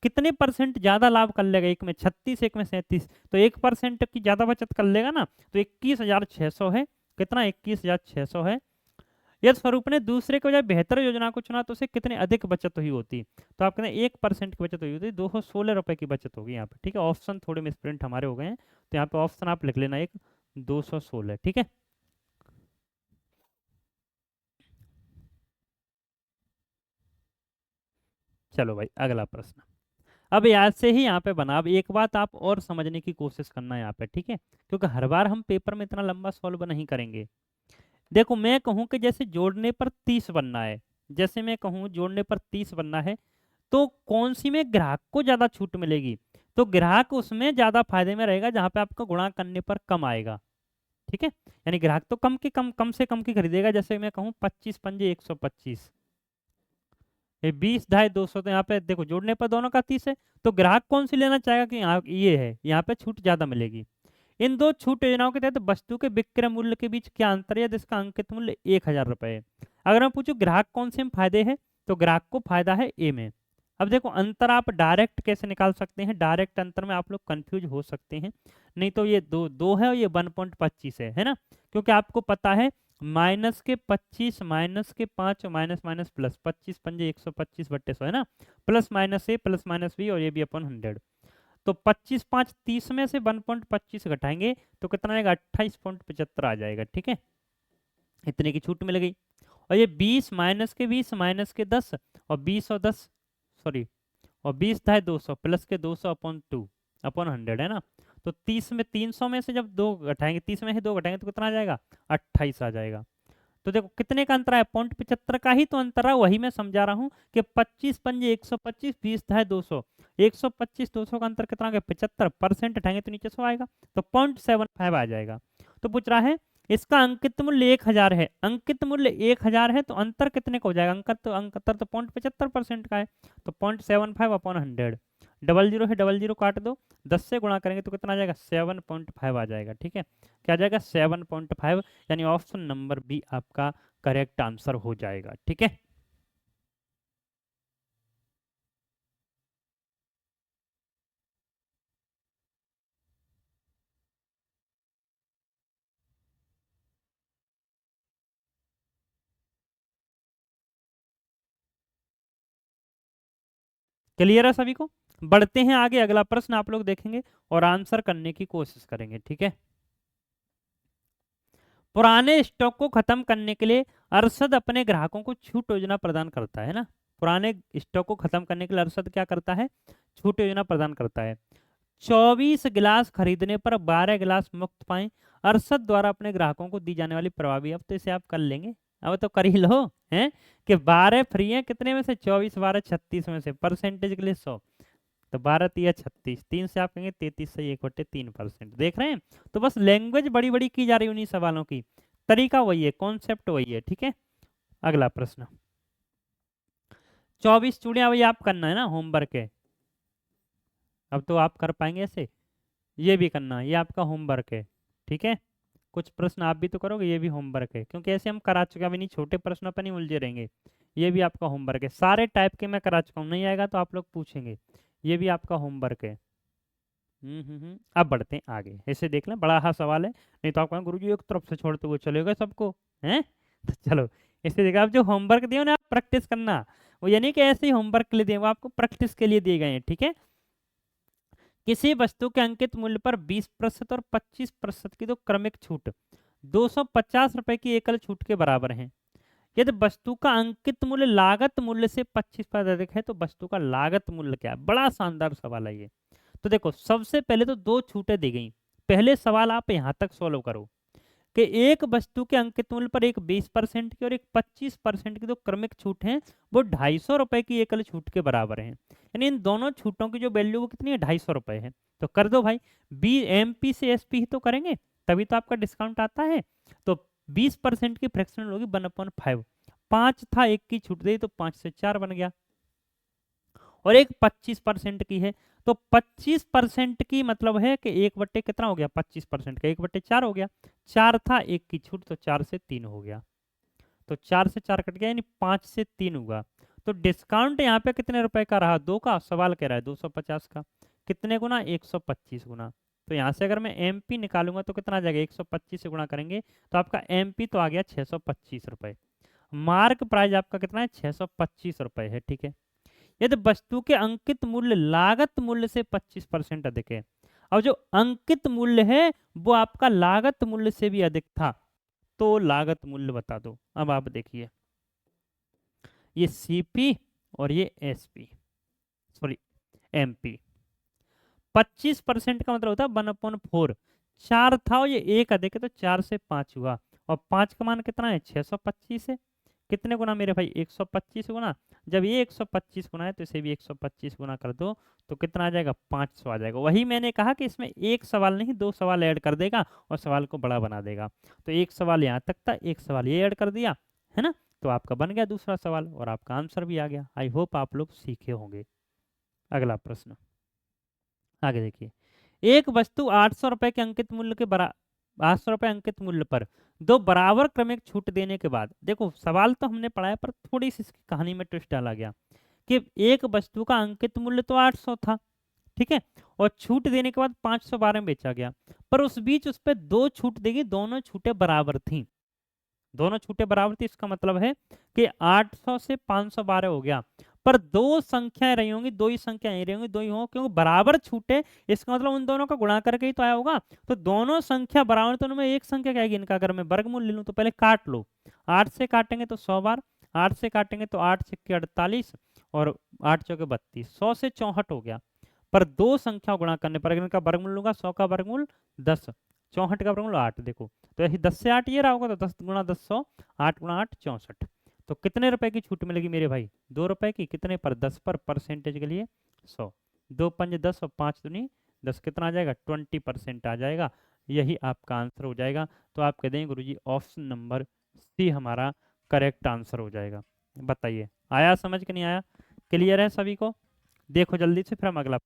कितने परसेंट ज्यादा लाभ कर लेगा, एक में 36 एक में 37, तो 1% की ज्यादा बचत कर लेगा ना, तो 21,600 है। कितना, 21,600 है। यदि स्वरूप ने दूसरे के बजाय बेहतर योजना को चुना तो उसे कितनी अधिक बचत हुई होती, तो आप कहते हैं 1% की बचत हुई होती, 216 रुपए की बचत होगी यहाँ पे, ठीक है। ऑप्शन थोड़े मिसप्रिंट हमारे हो गए हैं, तो यहाँ पे ऑप्शन आप लिख लेना एक 216, ठीक है। चलो भाई अगला प्रश्न, अब याद से ही यहाँ पे बना, अब एक बात आप और समझने की कोशिश करना है यहाँ पे, ठीक है, क्योंकि हर बार हम पेपर में इतना लंबा सॉल्व नहीं करेंगे। देखो मैं कहूँ कि जैसे जोड़ने पर 30 बनना है, जैसे मैं कहूँ जोड़ने पर 30 बनना है, तो कौन सी में ग्राहक को ज्यादा छूट मिलेगी, तो ग्राहक उसमें ज्यादा फायदे में रहेगा जहां पे आपको गुणा करने पर कम आएगा, ठीक है। यानी ग्राहक तो कम के कम, कम से कम की खरीदेगा, जैसे मैं कहूँ 25 पंजे 125, ये 20 ढाई 200, तो यहाँ पे देखो जोड़ने पर दोनों का 30 है, तो ग्राहक कौन सी लेना चाहेगा कि यहाँ ये है, यहाँ पे छूट ज्यादा मिलेगी। इन दो छूट योजनाओं के तहत वस्तु के विक्रय मूल्य के बीच क्या अंतर है, यदि इसका अंकित मूल्य 1,000 रुपए है। अगर मैं पूछूं ग्राहक कौन से में फायदे हैं, तो ग्राहक को फायदा है ए में। अब देखो अंतर आप डायरेक्ट कैसे निकाल सकते हैं, डायरेक्ट अंतर में आप लोग कंफ्यूज हो सकते हैं, नहीं तो ये दो दो है और ये 1.25 है ना, क्योंकि आपको पता है माइनस के 25 माइनस के 5 और माइनस माइनस प्लस 25 पंजे 125/100 है ना, plus minus A plus minus B और ये भी अपॉन 100। तो 25 5 30 में से 1.25 घटाएंगे तो कितना आएगा, 28.75 आ जाएगा, ठीक है। इतने की छूट मिल गई। और ये 20 माइनस के 20 माइनस के 10 और 20 और 10, सॉरी, और 20 था 200 प्लस के 200 अपॉन 2 अपॉन 100 है ना। तो 30 में 300 में से जब दो घटाएंगे, 30 में से दो घटाएंगे तो कितना आ जाएगा, 28 आ जाएगा। तो देखो कितने का अंतर है, 0.75 का ही तो अंतर है, वही मैं समझा रहा हूँ कि 25 पंजे 125 20 है 200, 125 200 का अंतर कितना आ गया, 75% हटाएंगे तो नीचे 100 आएगा, तो 0.75 आ जाएगा। तो पूछ रहा है इसका अंकित मूल्य 1,000 है, अंकित मूल्य 1,000 है, तो अंतर कितने का हो जाएगा, अंतर तो 0.75% का है, तो 0.75/100, डबल जीरो है डबल जीरो काट दो, 10 से गुणा करेंगे तो कितना आ जाएगा, 7.5 आ जाएगा, ठीक है। क्या आ जाएगा, 7.5, यानी ऑप्शन नंबर बी आपका करेक्ट आंसर हो जाएगा, ठीक है। क्लियर है सभी को। बढ़ते हैं आगे, अगला प्रश्न आप लोग देखेंगे और आंसर करने की कोशिश करेंगे, ठीक है। पुराने स्टॉक को खत्म करने के लिए अरशद अपने ग्राहकों को छूट योजना प्रदान करता है ना। पुराने स्टॉक को खत्म करने के लिए अरशद क्या करता है, छूट योजना प्रदान करता है। 24 गिलास खरीदने पर 12 गिलास मुफ्त पाएं, अरशद द्वारा अपने ग्राहकों को दी जाने वाली प्रभावी। अब तो इसे आप कर लेंगे, अब तो कर ही लो हैं कि 12 फ्री है, कितने में से 24, 12 36 में से, परसेंटेज के लिए 100, तो 12 तिया 36, 3 से आप कहेंगे 33 से 1/3%। देख रहे हैं, तो बस लैंग्वेज बड़ी बड़ी की जा रही है उन्हीं सवालों की, तरीका वही है, कॉन्सेप्ट वही है, ठीक है। अगला प्रश्न, 24 चूड़ियां वही आप करना है ना, होमवर्क है। अब तो आप कर पाएंगे ऐसे, ये भी करना, ये आपका होमवर्क है, ठीक है। कुछ प्रश्न आप भी तो करोगे, ये भी होमवर्क है, क्योंकि ऐसे हम करा चुके हैं, अभी नहीं, छोटे प्रश्नों पर नहीं उलझे रहेंगे। ये भी आपका होमवर्क है, सारे टाइप के मैं करा चुका हूँ, नहीं आएगा तो आप लोग पूछेंगे, ये भी आपका होमवर्क है। अब बढ़ते हैं आगे, ऐसे देख लें, बड़ा हाँ सवाल है, नहीं तो आप कहें गुरुजी एक तरफ से छोड़ते हुए चले गए सबको, हैं तो चलो, ऐसे देखा, आप जो होमवर्क दिए ना, आप प्रैक्टिस करना, वो यानी कि ऐसे ही होमवर्क के लिए दिए, वो आपको प्रैक्टिस के लिए दिए गए हैं, ठीक है। किसी वस्तु के अंकित मूल्य पर 20% और 25% की तो क्रमिक छूट 250 रुपए की एकल छूट के बराबर है। यदि वस्तु का अंकित मूल्य लागत मूल्य से 25% अधिक है तो वस्तु का लागत मूल्य क्या है। बड़ा शानदार सवाल है ये। तो देखो, सबसे पहले तो दो छूटें दी गई, पहले सवाल आप यहां तक सोल्व करो कि एक वस्तु के अंकित मूल्य पर एक 20% की और एक 25% की जो क्रमिक छूट है वो 250 रुपए की एकल छूट के बराबर है। यानी इन दोनों छूटों की जो वैल्यू वो कितनी है, 250 रुपए है। तो कर दो भाई, बी एम पी से एस पी ही तो करेंगे, तभी तो आपका डिस्काउंट आता है। तो 20% की फ्रैक्शनल होगी 1/5, 5 था, एक की छूट दी तो 5 से 4 बन गया, और एक 25% की है, तो 25% की मतलब है कि एक बट्टे कितना हो गया, 25% का 1/4 हो गया, 4 था, एक की छूट, तो 4 से 3 हो गया, तो 4 से 4 कट गया, यानी 5 से 3 हुआ। तो डिस्काउंट यहाँ पे कितने रुपए का रहा, 2 का, सवाल कह रहा है 250 का, कितने गुना, 125 गुना। तो यहाँ से अगर मैं एमपी निकालूंगा तो कितना आ जाएगा, 125 से गुणा करेंगे तो आपका एमपी तो आ गया 625 रुपए। मार्क प्राइस आपका कितना है, 625 रुपए है, ठीक है। यदि वस्तु के अंकित मूल्य लागत मूल्य से 25% अधिक है, और जो अंकित मूल्य है वो आपका लागत मूल्य से भी अधिक था, तो लागत मूल्य बता दो। अब आप देखिए, ये सीपी और ये एसपी, सॉरी एमपी, 25% का मतलब होता है 1/4, 4 था और ये एक अधिक है तो 4 से 5 हुआ, और 5 का मान कितना है, 625 है। कितने गुना मेरे भाई, 125 गुना। जब ये 125 गुना है तो इसे भी 125 गुना कर दो, तो कितना आ जाएगा, 500 आ जाएगा। वही मैंने कहा कि इसमें एक सवाल नहीं, दो सवाल ऐड कर देगा और सवाल को बड़ा बना देगा। तो एक सवाल यहाँ तक था, एक सवाल ये ऐड कर दिया, है ना, तो आपका बन गया दूसरा सवाल और आपका आंसर भी आ गया। आई होप आप लोग सीखे होंगे। अगला प्रश्न, आगे देखिए, एक वस्तु 800 रुपए के अंकित मूल्य के बरा 800 रुपए अंकित मूल्य पर दो बराबर क्रमिक छूट देने के बाद, देखो सवाल तो हमने पढ़ा है पर थोड़ी सी इसकी कहानी में ट्विस्ट डाला गया कि एक वस्तु का अंकित मूल्य तो 800 था, ठीक है, और छूट देने के बाद 512 में बेचा गया, पर उस बीच उस पर दो छूट देगी, दोनों छूटें बराबर थी, दोनों छूटें बराबर थी, इसका मतलब है कि 800 से 512 हो गया, पर दो संख्याएं रही होंगी, दो ही संख्याएं रही होंगी, दो ही होंगे, क्योंकि बराबर छूटे, इसका मतलब उन दोनों का गुणा करके ही तो आया होगा। तो दोनों संख्या बराबर, तो उनमें एक संख्या क्या आएगी, इनका अगर मैं वर्गमूल ले लूं तो पहले काट लो, 8 से काटेंगे तो 100 बार, 8 से काटेंगे तो 8 सिक्के 48 और 8 चौके 32, 100 से 64 हो गया, पर दो संख्या गुणा करने पर अगर इनका वर्गमूल लूंगा, 100 का वर्गमूल 10, 64 का वर्गमूल 8, देखो तो यही 10 से 8 ये रहा होगा, तो 10 गुणा 10 100, 8 गुणा 8 64। तो कितने रुपए की छूट मिलेगी मेरे भाई, 2 रुपए की, कितने पर, 10 पर, परसेंटेज के लिए 100, 2 पंज 10 और 5 दूनी 10, कितना आ जाएगा, 20% आ जाएगा। यही आपका आंसर हो जाएगा। तो आप कह देंगे गुरुजी ऑप्शन नंबर सी हमारा करेक्ट आंसर हो जाएगा। बताइए, आया समझ के नहीं आया, क्लियर है सभी को। देखो जल्दी से, फिर हम अगला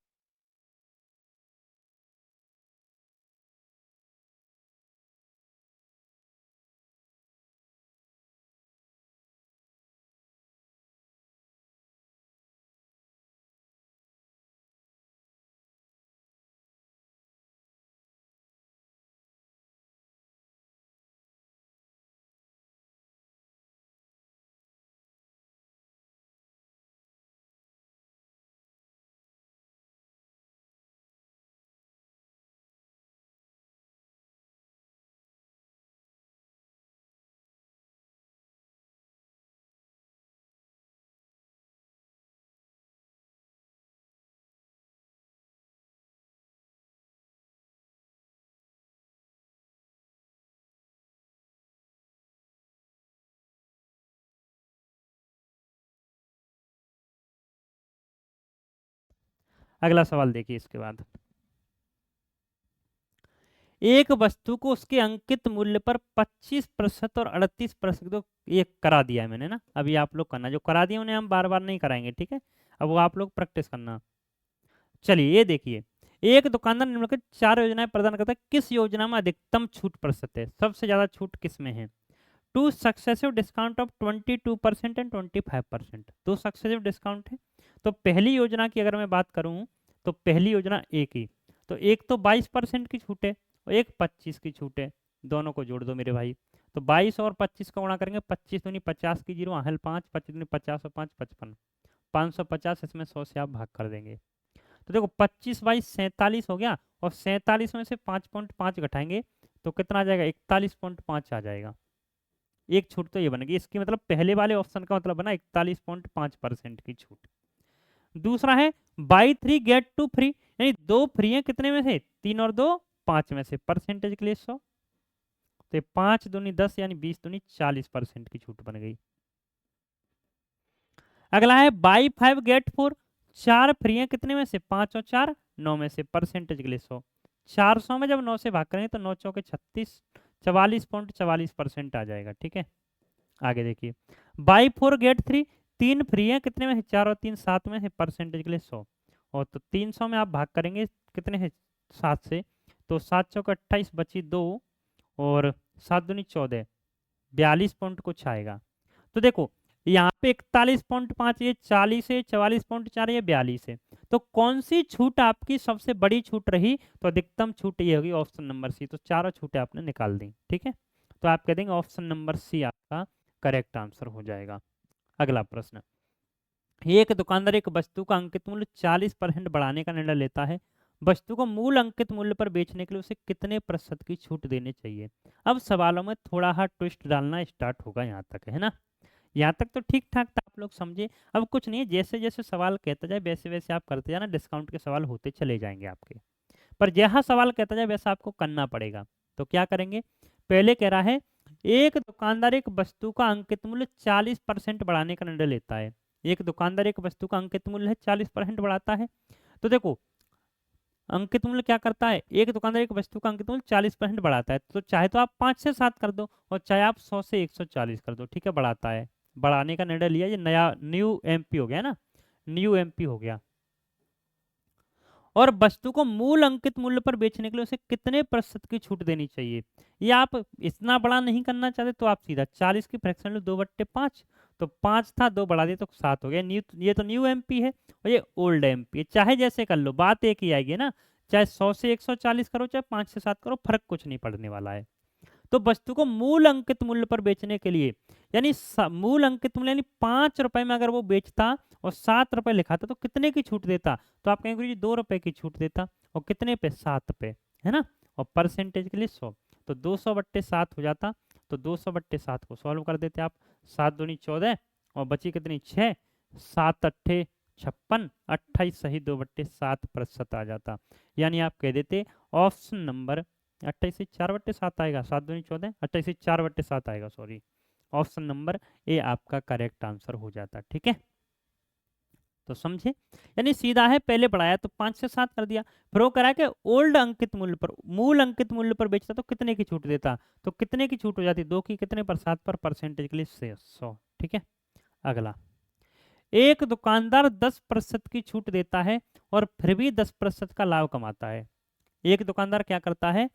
अगला सवाल देखिए इसके बाद, एक वस्तु को उसके अंकित मूल्य पर 25% और 38% तो ये करा दिया है मैंने ना, अभी आप लोग करना, जो करा दिया उन्हें हम बार बार नहीं कराएंगे, ठीक है, अब वो आप लोग प्रैक्टिस करना। चलिए ये देखिए, एक दुकानदार निम्नलिखित 4 योजनाएं प्रदान करता है, किस योजना में अधिकतम छूट प्रतिशत है, सबसे ज्यादा छूट किस में है? To successive discount of 22% and 25%, दो सक्सेसिव डिस्काउंट है। तो पहली योजना की अगर मैं बात करूं, तो पहली योजना एक ही, तो एक तो 22% की छूट है और एक 25 की छूट है, दोनों को जोड़ दो मेरे भाई। तो 22 और 25 का गुणा करेंगे, 25 दूनी 50 की जीरो, आहल 5, 25 दूनी 50 और 5 55, 550, इसमें 100 से आप भाग कर देंगे। तो देखो 25 बाई 47 हो गया, और 47 में से 5.5 घटाएंगे तो कितना आ जाएगा, 41.5 आ जाएगा। एक छूट तो ये बनेगी, इसकी मतलब पहले वाले ऑप्शन का मतलब बना 41.5% की छूट। दूसरा है बाई 3 गेट 2 फ्री, यानी 2 फ्री है कितने में से, 3 और 2 5 में से, परसेंटेज के लिए 100, तो 5 दूनी 10 यानी 20 दूनी 40% की छूट बन गई। अगला है बाई 5 गेट 4, 4 फ्री है कितने में से, 5 और 4 9 में से, परसेंटेज के लिए 100, 400 में जब 9 से भाग करेंगे तो 9 चौके 36, 44.44% आ जाएगा, ठीक है। आगे देखिए, बाई 4 गेट 3, 3 फ्री है कितने में है, 4 और 3 7 में है, परसेंटेज के लिए 100, और तो 300 में आप भाग करेंगे कितने है 7 से, तो 7 चौके 28 बची 2, और 7 दूनी 14, 42 पॉइंट कुछ आएगा। तो देखो यहाँ पे 41.5, ये 40 है, 44.4, ये 42 है, तो कौन सी छूट आपकी सबसे बड़ी छूट रही, तो अधिकतम छूट ये होगी ऑप्शन नंबर सी, तो चारों छूटें आपने निकाल दी, ठीक है। तो आप कह देंगे ऑप्शन नंबर सी आपका करेक्ट आंसर हो जाएगा। अगला प्रश्न, एक दुकानदार एक वस्तु का अंकित मूल्य 40% बढ़ाने का निर्णय लेता है, वस्तु को मूल अंकित मूल्य पर बेचने के लिए उसे कितने प्रतिशत की छूट देनी चाहिए? अब सवालों में थोड़ा सा ट्विस्ट डालना स्टार्ट होगा, यहाँ तक है ना, यहाँ तक तो ठीक ठाक था, आप लोग समझे। अब कुछ नहीं है, जैसे जैसे सवाल कहता जाए वैसे वैसे आप करते जाना, डिस्काउंट के सवाल होते चले जाएंगे आपके, पर जहाँ सवाल कहता जाए वैसा आपको करना पड़ेगा। तो क्या करेंगे, पहले कह रहा है एक दुकानदार एक वस्तु का अंकित मूल्य 40% बढ़ाने का निर्णय लेता है, एक दुकानदार एक वस्तु का अंकित मूल्य है 40% बढ़ाता है। तो देखो अंकित मूल्य क्या करता है, एक दुकानदार एक वस्तु का अंकित मूल्य 40% बढ़ाता है, तो चाहे तो आप 5 से 7 कर दो, और चाहे आप 100 से 140 कर दो, ठीक है, बढ़ाता है, बढ़ाने का निर्णय लिया, ये नया न्यू एमपी हो गया ना, न्यू एमपी हो गया। और वस्तु को मूल अंकित मूल्य पर बेचने के लिए उसे कितने प्रतिशत की छूट देनी चाहिए? ये आप इतना बड़ा नहीं करना चाहते तो आप सीधा 40 की फ्रैक्शन लो, 2/5, तो 5 था 2 बढ़ा दिए तो 7 हो गया। न्यू, ये तो न्यू एमपी है और ये ओल्ड एमपी है, चाहे जैसे कर लो बात एक ही आएगी ना, चाहे 100 से 140 करो चाहे 5 से 7 करो, फर्क कुछ नहीं पड़ने वाला है। तो वस्तु को मूल अंकित मूल्य पर बेचने के लिए, यानी मूल अंकित मूल्य यानी 5 रुपए में अगर वो बेचता और 7 रुपए लिखाता तो कितने की छूट देता? तो आप कहेंगे गुरुजी 2 रुपए की छूट देता, और कितने पे, 7 पे, है ना, और परसेंटेज के लिए 100, तो 200/7 हो जाता। तो 200/7 को सॉल्व कर देते आप, 7 दूनी 14 और बची कितनी 6, 7 अट्ठे 56, 28 सही 2/7% आ जाता। यानी आप कह देते ऑप्शन नंबर 28 से 4/7 आएगा, 7 दूनी 14, 28 से 4/7 आएगा, सॉरी, ऑप्शन नंबर ए आपका करेक्ट आंसर हो जाता, ठीक है। तो समझे, यानी सीधा है, पहले बढ़ाया तो 5 से 7 कर दिया, फिर वो करा के ओल्ड अंकित मूल्य पर, मूल अंकित मूल्य पर बेचता तो कितने की छूट देता, तो कितने की छूट हो जाती, 2 की कितने पर, 7 पर, परसेंटेज के लिए 100, ठीक है। अगला, एक दुकानदार 10% की छूट देता है और फिर भी 10% का लाभ कमाता है, एक दुकानदार क्या करता है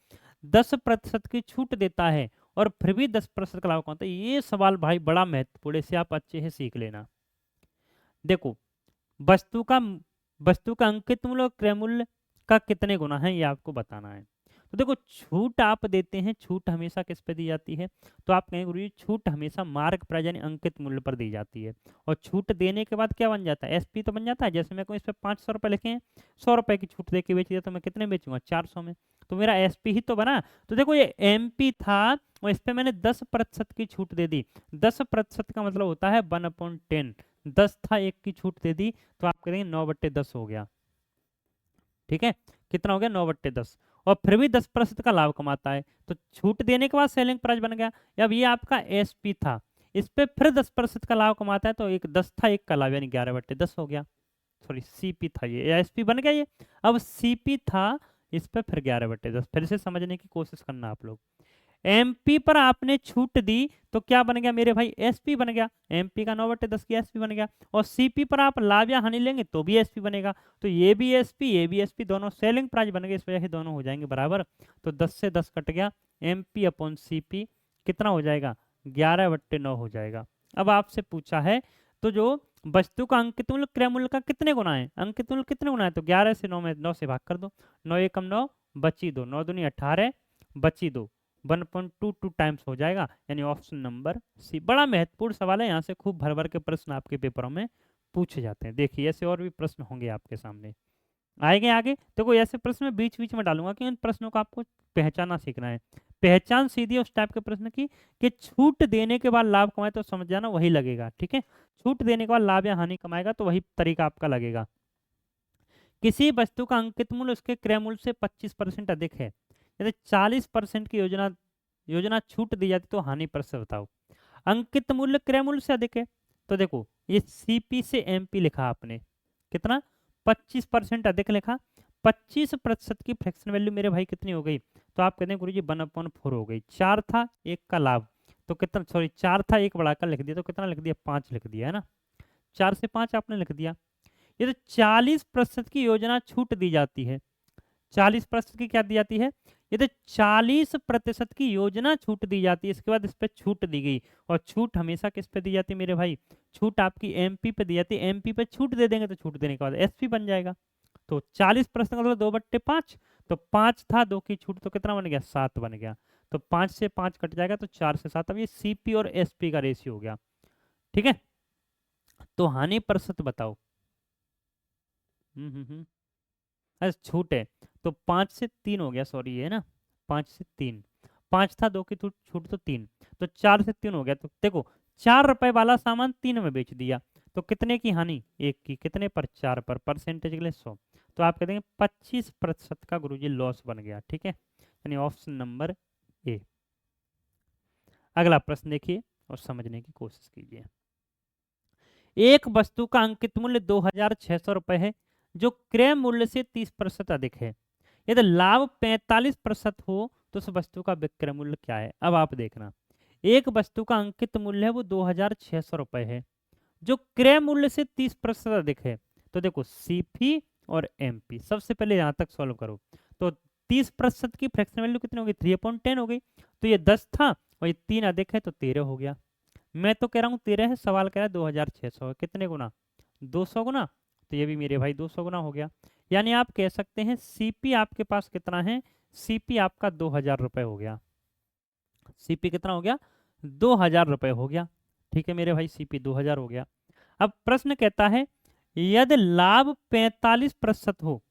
10% की छूट देता है और फिर भी 10% का लाभ कमाता है। ये सवाल भाई बड़ा महत्वपूर्ण है, इसे आप अच्छे से सीख लेना। देखो वस्तु का वस्तु का अंकित मूल्य और क्रय मूल्य का कितने गुना है ये आपको बताना है। तो देखो छूट आप देते हैं, छूट हमेशा किस पे दी जाती है, तो आप कहेंगे गुरुजी छूट हमेशा मार्क प्राइस यानी अंकित मूल्य पर दी जाती है, और छूट देने के बाद क्या बन जाता है, एसपी तो बन जाता है। जैसे मैं कहूँ इस पे 500 रुपये लिखे हैं, 100 रुपये की छूट दे के बेच दिया तो मैं कितने बेचूंगा, 400 में, तो मेरा एसपी ही तो बना। तो देखो ये एमपी था और इस पे मैंने 10% की छूट दे दी, 10% का मतलब होता है 1/10, 10 था 1 की छूट दे दी, तो आप करेंगे 9/10 हो गया, ठीक है, कितना हो गया 9/10, और फिर भी 10% का लाभ कमाता है, तो छूट देने के बाद सेलिंग प्राइस बन गया। अब ये आपका एसपी था, इस पे फिर 10% का लाभ कमाता है, तो एक 10 था 1 का लाभ यानी 11/10 हो गया। सॉरी सीपी था ये, एसपी बन गया ये। अब सीपी था, इस पे फिर 11/10, फिर से समझने की कोशिश करना आप लोग। एमपी पर आपने छूट दी तो क्या बन गया मेरे भाई, एसपी बन गया, एमपी का 9/10 की एसपी बन गया। और सीपी पर आप लाभ या हानि लेंगे तो भी एसपी बनेगा, तो ये भी एसपी ये भी एसपी, दोनों सेलिंग प्राइस बन गए, इस वजह से दोनों हो जाएंगे बराबर। तो 10 से 10 कट गया, एमपी अपॉन सीपी कितना हो जाएगा, 11/9 हो जाएगा। अब आपसे पूछा है तो जो वस्तु का अंकित मूल्य क्रय मूल्य का कितने गुना है, अंकित मूल्य कितने गुना है, तो 11 से 9 में 9 से भाग कर दो, 9 एकम 9 बची 2, 9 दूनी 18 बची 2, 1.22 टाइम्स हो जाएगा, यानी ऑप्शन नंबर सी। बड़ा महत्वपूर्ण सवाल है, यहाँ से खूब भर भर के प्रश्न आपके पेपरों में पूछे जाते हैं। देखिए ऐसे और भी प्रश्न होंगे आपके सामने आएंगे आगे, तो कोई ऐसे प्रश्न में बीच बीच में डालूंगा कि इन प्रश्नों को आपको पहचानना सीखना है। पहचान सीधी उस टाइप के प्रश्न की कि छूट देने के बाद लाभ कमाए तो समझ जाना वही लगेगा, ठीक है। छूट देने के बाद लाभ या हानि कमाएगा तो वही तरीका आपका लगेगा। किसी वस्तु का अंकित मूल्य उसके क्रय मूल्य से 25% अधिक है, यदि 40% की योजना योजना छूट दी जाती तो हानि पर से बताओ। अंकित मूल्य क्रय मूल्य से अधिक है, तो देखो ये सीपी से एमपी लिखा आपने, कितना 25% अधिक लिखा, 25% की फ्रैक्शन वैल्यू मेरे भाई कितनी हो गई, तो आप कहते हैं गुरुजी 1/4 हो गई। 4 था 1 का लाभ, तो कितना, सॉरी 4 था 1 बढ़ाकर लिख दिया, तो कितना लिख दिया, 5 लिख दिया है ना, 4 से 5 आपने लिख दिया। ये तो 40% की योजना छूट दी जाती है, 40% की क्या दी जाती है, ये तो 40% की योजना छूट दी जाती है, इसके बाद इस पे छूट दी गई। और छूट हमेशा किस पे दी जाती है मेरे भाई, छूट आपकी एमपी पे दी जाती है, एमपी पे छूट दे देंगे तो छूट देने के बाद एसपी बन जाएगा। तो 40% का मतलब 2/5, तो 5 था 2 की छूट, तो कितना बन गया, 7 बन गया। तो 5 से 5 कट जाएगा, तो 4 से 7। अब ये सीपी और एसपी का रेशियो हो गया, ठीक है। तो हानि प्रतिशत बताओ। अच्छा छूट है, तो 5 से 3 हो गया, सॉरी ये ना 5 से 3, 5 था 2 की छूट तो 3, तो 4 से 3 हो गया। तो देखो 4 रुपए वाला सामान 3 में बेच दिया, तो कितने की हानि, 1 की, कितने पर, 4 पर, परसेंटेज के लिए 100, तो आप कहते हैं 25% का गुरुजी लॉस बन गया, ठीक है, यानी ऑप्शन नंबर ए। अगला प्रश्न देखिए और समझने की कोशिश कीजिए। एक वस्तु का अंकित मूल्य 2,600 रुपए है, जो क्रय मूल्य से 30% अधिक है, यदि लाभ 45% हो तो उस वस्तु का विक्रय मूल्य क्या है। अब आप देखना, एक वस्तु का अंकित मूल्य है वो 2,600 रुपए है, जो क्रय मूल्य से 30% अधिक है। तो देखो सीपी और एमपी, सबसे पहले यहाँ तक सॉल्व करो, तो 30% की फ्रैक्शन वैल्यू कितनी होगी, 3/10 हो गई, तो ये 10 था और ये 3 अधिक है तो 13 हो गया। मैं तो कह रहा हूँ 13 है, सवाल कह रहा है 2,600 है, कितने गुना, 200 गुना, तो ये भी मेरे भाई 200 गुना हो गया। यानी आप कह सकते हैं सीपी आपके पास कितना है, सीपी आपका 2,000 रुपए हो गया, सीपी कितना हो गया, 2,000 रुपए हो गया, ठीक है मेरे भाई, सीपी 2,000 हो गया। अब प्रश्न कहता है यदि लाभ 45% हो,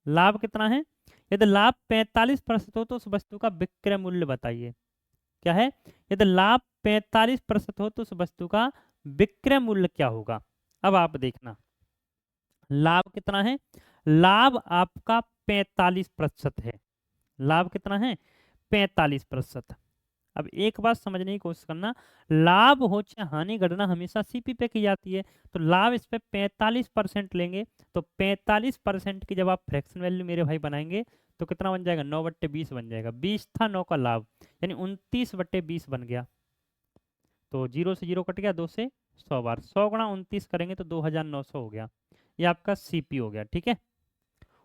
लाभ कितना है, यदि लाभ 45% हो तो उस वस्तु का विक्रय मूल्य बताइए। क्या है, यदि लाभ 45% हो तो उस वस्तु का विक्रय मूल्य क्या होगा। अब आप देखना लाभ कितना है, लाभ आपका 45% है, लाभ कितना है, 45%। अब एक बात समझने की कोशिश करना, लाभ हो चाहे हानि गणना हमेशा सीपी पे की जाती है, तो लाभ इस पे 45% लेंगे, तो 45% की जब आप फ्रैक्शन वैल्यू मेरे भाई बनाएंगे तो कितना बन जाएगा, 9/20 बन जाएगा। 20 था 9 का लाभ, यानी 29/20 बन गया, तो 0 से 0 कट गया, 2 से 100 बार, 100 गुणा 29 करेंगे तो 2,900 हो गया, ये आपका सीपी हो गया, ठीक है।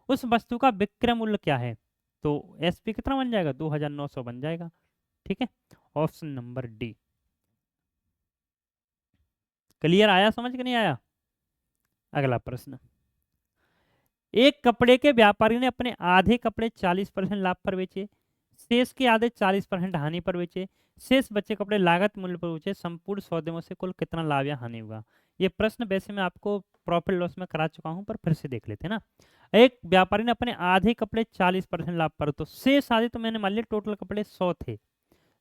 उस वस्तु का विक्रय मूल्य क्या है, तो एसपी कितना बन जाएगा, 2,900 बन जाएगा, ठीक है, ऑप्शन नंबर डी। क्लियर आया, समझ के नहीं आया। अगला प्रश्न, एक कपड़े के व्यापारी ने अपने आधे कपड़े 40% लाभ पर बेचे, शेष के आधे 40% हानि पर बेचे, शेष बचे कपड़े लागत मूल्य पर बेचे, संपूर्ण सौदे से कुल कितना लाभ या हानि हुआ। ये प्रश्न वैसे मैं आपको प्रॉफिट लॉस में करा चुका हूं, पर फिर से देख लेते हैं ना। एक व्यापारी ने अपने आधे कपड़े 40% लाभ पर, तो शेष आधे, तो मैंने मान लिया टोटल कपड़े 100 थे,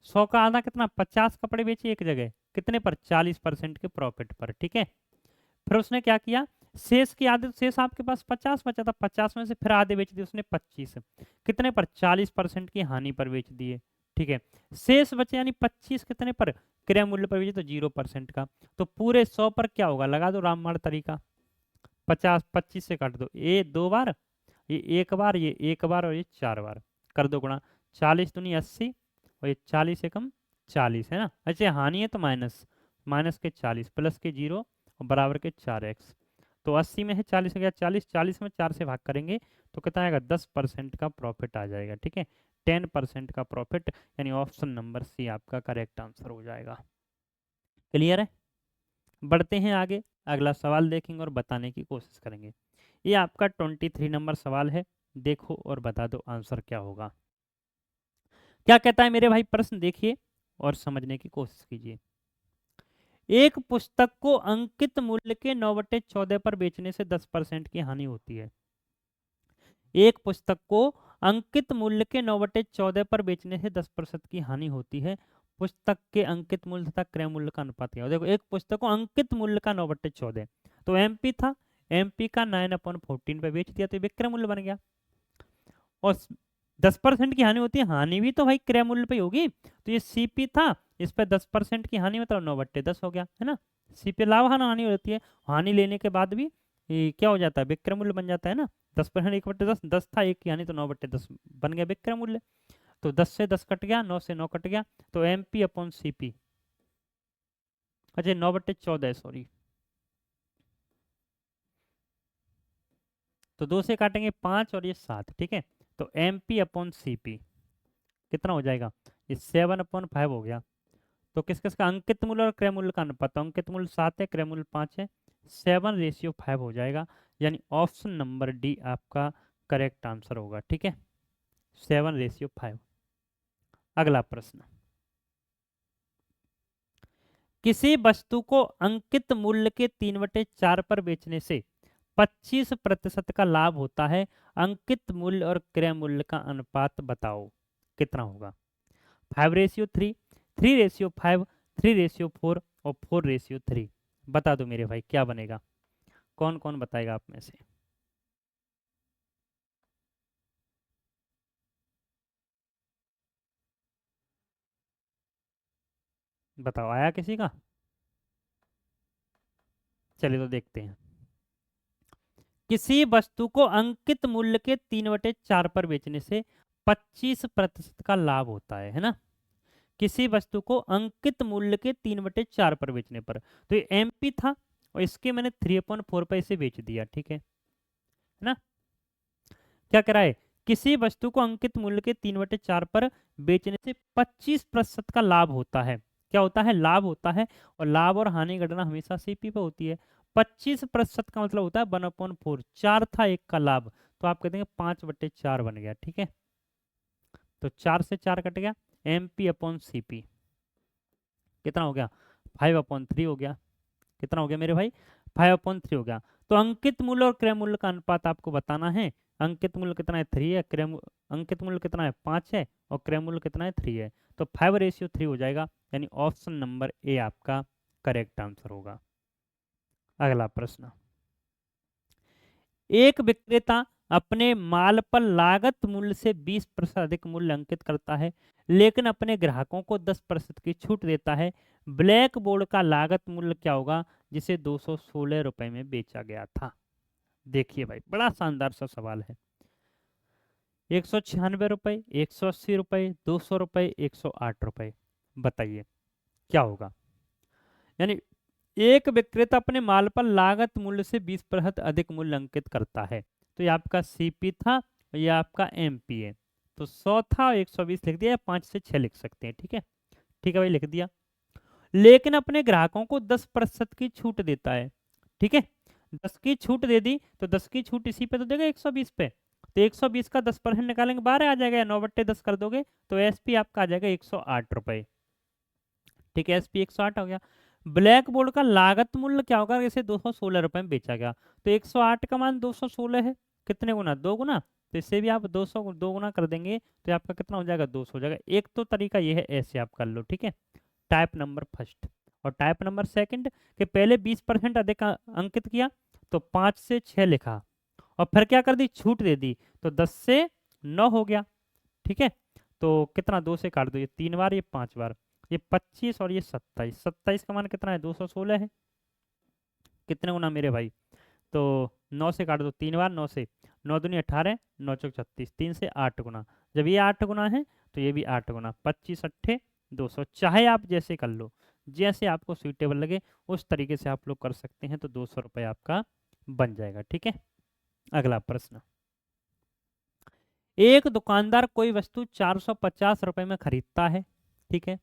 100 का आधा कितना, 50 कपड़े बेचे एक जगह, कितने पर, 40% के प्रॉफिट पर, ठीक है। फिर उसने क्या किया, शेष की आधे, शेष आपके पास 50 बचा था, 50 में से फिर आधे बेच दिए उसने 25, कितने पर, 40% की हानि पर बेच दिए, ठीक है। शेष बचे यानी 25 कितने पर, क्रय मूल्य पर बेचे, तो 0% का, तो पूरे 100 पर क्या होगा, लगा दो रामबाण तरीका, 50 25 से काट दो, ये 2 बार, ये 1 बार, ये 1 बार और ये 4 बार, कर दो गुणा। 40 दूनी 80 और ये 40 से कम 40 है ना। अच्छा हानि है तो माइनस, माइनस के 40 प्लस के 0 और बराबर के 4x। तो 80 में है 40 हो गया 40, 40 में 4 से भाग करेंगे तो कितना आएगा 10% का प्रॉफिट आ जाएगा। ठीक है, 10% का प्रॉफिट, यानी ऑप्शन नंबर सी आपका करेक्ट आंसर हो जाएगा। क्लियर है। बढ़ते हैं आगे, अगला सवाल देखेंगे और बताने की कोशिश करेंगे। ये आपका 23 नंबर सवाल है, देखो और बता दो आंसर क्या होगा। क्या कहता है मेरे भाई, प्रश्न देखिए और समझने की कोशिश कीजिए। एक पुस्तक को अंकित मूल्य के 9/14 पर बेचने से 10% की हानि होती है। एक पुस्तक को अंकित मूल्य के 9/14 पर बेचने से 10% की हानि होती है। पुस्तक के अंकित मूल्य तथा क्रय मूल्य का अनुपात क्या है? देखो एक पुस्तक को अंकित मूल्य का 9/14, तो एमपी था, एमपी का 9/14 पे बेच दिया तो विक्रय मूल्य बन गया। और 10% की हानि होती है, हानि भी तो भाई क्रय मूल्य पे होगी, तो ये सीपी था, इस पे 10% की हानि मतलब 9/10 हो गया है ना। सीपी लाभ हानि होती है, हानि लेने के बाद भी ये क्या हो जाता है, विक्रय मूल्य बन जाता है ना। 10% 1/10, 10 था एक की हानि तो 9/10 बन गया विक्रय मूल्य। तो 10 से 10 कट गया, 9 से 9 कट गया, तो एमपी अपॉन सीपी, अच्छा 9/14 सॉरी, तो 2 से काटेंगे 5 और ये 7, ठीक है। तो एमपी अपॉन सीपी कितना हो जाएगा, ये 7/5 हो गया। तो किस किस का अंकित मूल्य और क्रय मूल्य का अनुपात, तो अंकित मूल्य 7 है, क्रय मूल्य 5 है, 7:5 हो जाएगा, यानी ऑप्शन नंबर डी आपका करेक्ट आंसर होगा। ठीक है, 7:5। अगला प्रश्न, किसी वस्तु को अंकित मूल्य के 3/4 पर बेचने से 25% का लाभ होता है। अंकित मूल्य और क्रय मूल्य का अनुपात बताओ कितना होगा। 5:3, 3:5, 3:4 और 4:3। बता दो मेरे भाई क्या बनेगा, कौन कौन बताएगा आप में से। बताओ, आया किसी का? चलिए तो देखते हैं। किसी वस्तु को अंकित मूल्य के 3/4 पर बेचने से 25% का लाभ होता है ना। किसी वस्तु को अंकित मूल्य के 3/4 पर बेचने पर, तो ये एमपी था और इसके मैंने 3/4 पर इसे बेच दिया। ठीक है ना। क्या करा है, किसी वस्तु को अंकित मूल्य के 3/4 पर बेचने से 25% का लाभ होता है। क्या होता है, लाभ होता है, और लाभ और हानि गणना हमेशा सीपी पे होती है। 25% का मतलब होता है 1/4, 4 था एक का लाभ, तो आप कहते हैं 5/4 बन गया। ठीक है, तो 4 से 4 कट गया, M P upon C P कितना हो गया, 5/3 हो गया। कितना हो गया मेरे भाई, 5/3 हो गया। तो अंकित मूल्य और क्रय मूल्य का अनुपात आपको बताना है। अंकित मूल्य कितना है 3 है, अंकित मूल्य कितना है 5 है, और क्रय मूल्य कितना है 3 है, तो 5:3 हो जाएगा, यानी ऑप्शन नंबर ए आपका करेक्ट आंसर होगा। अगला प्रश्न, एक विक्रेता अपने माल पर लागत मूल्य से 20% अधिक मूल्य अंकित करता है, लेकिन अपने ग्राहकों को 10% की छूट देता है। ब्लैक बोर्ड का लागत मूल्य क्या होगा जिसे 216 रुपए में बेचा गया था। देखिए भाई, बड़ा शानदार सा सवाल है। 196 रुपए, 180 रुपए, 200 रुपए, 108 रुपए, बताइए क्या होगा। यानी एक विक्रेता अपने माल पर लागत मूल्य से 20% अधिक मूल्य अंकित करता है, तो ये आपका सीपी था और ये आपका एमपी है। तो 100 था और 120 लिख दिया, या 5 से 6 लिख सकते हैं। ठीक है, ठीक है भाई, लिख दिया। लेकिन अपने ग्राहकों को 10% की छूट देता है। ठीक है, 10 की छूट दे दी, तो 10 की छूट इसी पे तो देगा 120 पे, तो 120 का 10% निकालेंगे 12 आ जाएगा, या 9/10 कर दोगे तो एसपी आपका आ जाएगा 108 रुपए। ठीक है, एसपी 108 हो गया। ब्लैक बोर्ड का लागत मूल्य क्या होगा, जैसे 216 रुपए में बेचा गया, तो 108 का मान 216 है, कितने गुना, 2 गुना, तो इससे भी आप 200 2 गुना कर देंगे तो आपका कितना हो जाएगा, 200 हो जाएगा। एक तो तरीका ये है, ऐसे आप कर लो। ठीक है, टाइप नंबर फर्स्ट। और टाइप नंबर सेकंड, कि पहले 20% अधिक अंकित किया तो 5 से 6 लिखा, और फिर क्या कर दी, छूट दे दी, तो 10 से 9 हो गया। ठीक है, तो कितना, 2 से काट दो, ये 3 बार, ये 5 बार, ये 25 और ये 27, 27 का मान कितना है, 216 है, कितने गुना मेरे भाई, तो 9 से काट दो 3 बार, 9 से 9 दूनी 18, 9 चौक 36, 3 से 8 गुना। जब ये 8 गुना है तो ये भी 8 गुना, 25 अट्ठे 200। चाहे आप जैसे कर लो, जैसे आपको सूटेबल लगे उस तरीके से आप लोग कर सकते हैं, तो 200 रुपये आपका बन जाएगा। ठीक है, अगला प्रश्न। एक दुकानदार कोई वस्तु 450 रुपये में खरीदता है, ठीक है।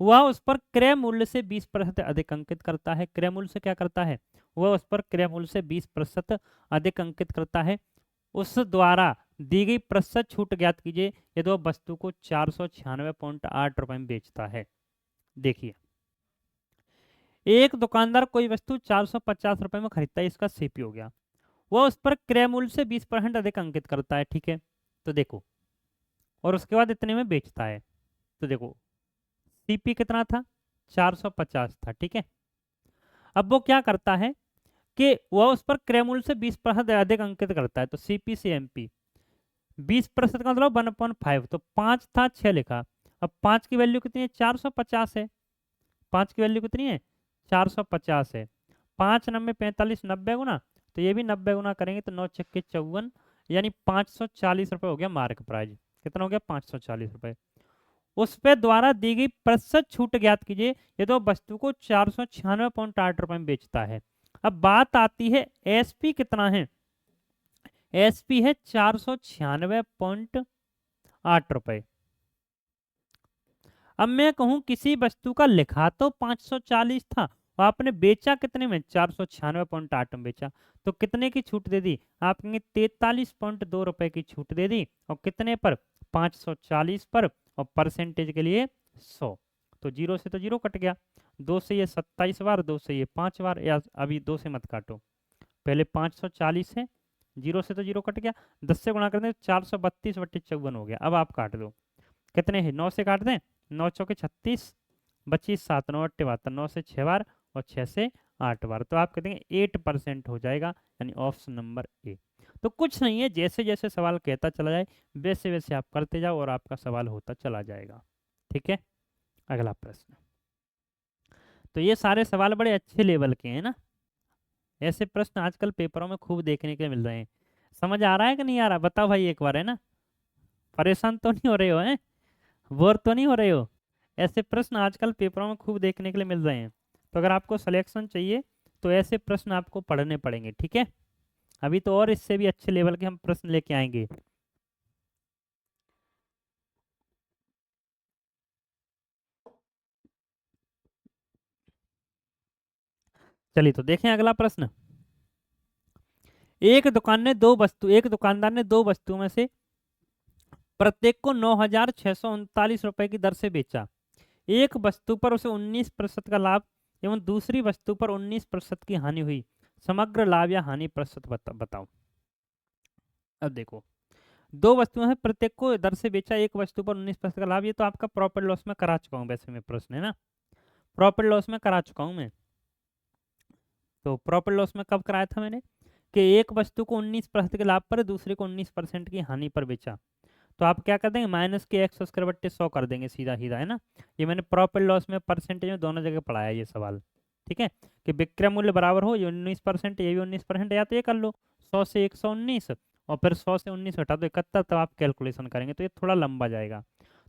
वह उस पर क्रय मूल्य से 20% अधिक अंकित करता है। क्रय मूल्य से क्या करता है? वह उस पर क्रय मूल्य से 20% अधिक अंकित करता है। उस द्वारा दी गई प्रतिशत छूट ज्ञात कीजिए यदि वह वस्तु को 496.8 रुपये में बेचता है। देखिए, एक दुकानदार कोई वस्तु 450 रुपये में खरीदता है, इसका सीपी हो गया। वह उस पर क्रय मूल्य से 20% अधिक अंकित करता है, ठीक है। तो देखो, और उसके बाद इतने में बेचता है। तो देखो, सीपी कितना था? 450 था, ठीक है। अब वो क्या करता है कि वह उस पर क्रय मूल्य से 20% अधिक अंकित करता है, तो सीपी से एमपी 20% का मतलब 1/5, तो 5 था 6 लिखा। अब 5 की वैल्यू कितनी है? 450 है। 5 की वैल्यू कितनी है? 450 है। 5 9 45 90 गुना, तो ये भी 90 गुना करेंगे तो 9 छक्के 54, यानी 540 रुपये हो गया मार्क प्राइज। कितना हो गया? 540 रुपये। उस पे द्वारा दी गई प्रतिशत छूट ज्ञात कीजिए यदि वो वस्तु को 496.8 रुपये में बेचता है। अब बात आती है एसपी कितना है? एसपी है 496.8 रुपये। अब मैं कहूं किसी वस्तु का लिखा तो 540 था और आपने बेचा कितने में? 496.8 में बेचा, तो कितने की छूट दे दी? आप कहेंगे 43.2 रुपए की छूट दे दी। और कितने पर? 540 पर, और परसेंटेज के लिए 100। तो 0 से तो 0 कट गया, 2 से ये 27 बार, 2 से ये 5 बार, या अभी 2 से मत काटो, पहले 540 है, 0 से तो 0 कट गया, 10 से गुणा कर दें 432/54 हो गया। अब आप काट दो, कितने हैं? 9 से काट दें, 9 चौके 36, 25 7 9 8 72, 9 से 6 बार और 6 से 8 बार, तो आप कहते हैं 8% हो जाएगा, यानी ऑप्शन नंबर ए। तो कुछ नहीं है, जैसे जैसे सवाल कहता चला जाए वैसे वैसे आप करते जाओ और आपका सवाल होता चला जाएगा। ठीक है, अगला प्रश्न। तो ये सारे सवाल बड़े अच्छे लेवल के हैं ना। ऐसे प्रश्न आजकल पेपरों में खूब देखने के मिल रहे हैं। समझ आ रहा है कि नहीं आ रहा? बताओ भाई एक बार, है ना। परेशान तो नहीं हो रहे हो? हैं, बोर तो नहीं हो रहे हो? ऐसे प्रश्न आजकल पेपरों में खूब देखने के लिए मिल रहे हैं। तो अगर आपको सिलेक्शन चाहिए तो ऐसे प्रश्न आपको पढ़ने पड़ेंगे, ठीक है। अभी तो और इससे भी अच्छे लेवल के हम प्रश्न लेके आएंगे। चलिए तो देखें अगला प्रश्न। एक दुकानदार ने दो वस्तुओं में से प्रत्येक को 9,639 रुपए की दर से बेचा। एक वस्तु पर उसे 19% का लाभ एवं दूसरी वस्तु पर 19% की हानि हुई। समग्र लाभ या हानि प्रतिशत बताओ। अब देखो, दो वस्तुएं हैं, प्रत्येक को दर से बेचा, एक वस्तु पर 19% का लाभ। ये तो आपका प्रॉफिट लॉस में करा चुका हूँ, वैसे में प्रश्न है ना, प्रॉफिट लॉस में करा चुका हूँ मैं। तो प्रॉफिट लॉस में कब कराया था मैंने? कि एक वस्तु को 19% के लाभ पर, दूसरे को 19% की हानि पर बेचा। तो आप क्या कर देंगे? माइनस के 100 कर देंगे, सीधा सीधा, है ना। ये मैंने प्रॉफिट लॉस में परसेंटेज में दोनों जगह पढ़ाया ये सवाल, ठीक है। कि विक्रय मूल्य बराबर हो, ये 19%, ये भी 19%, या तो ये कर लो 100 से 119 और फिर 100 से 19 हटा दो 71, तब आप कैलकुलेशन करेंगे तो ये थोड़ा लंबा जाएगा।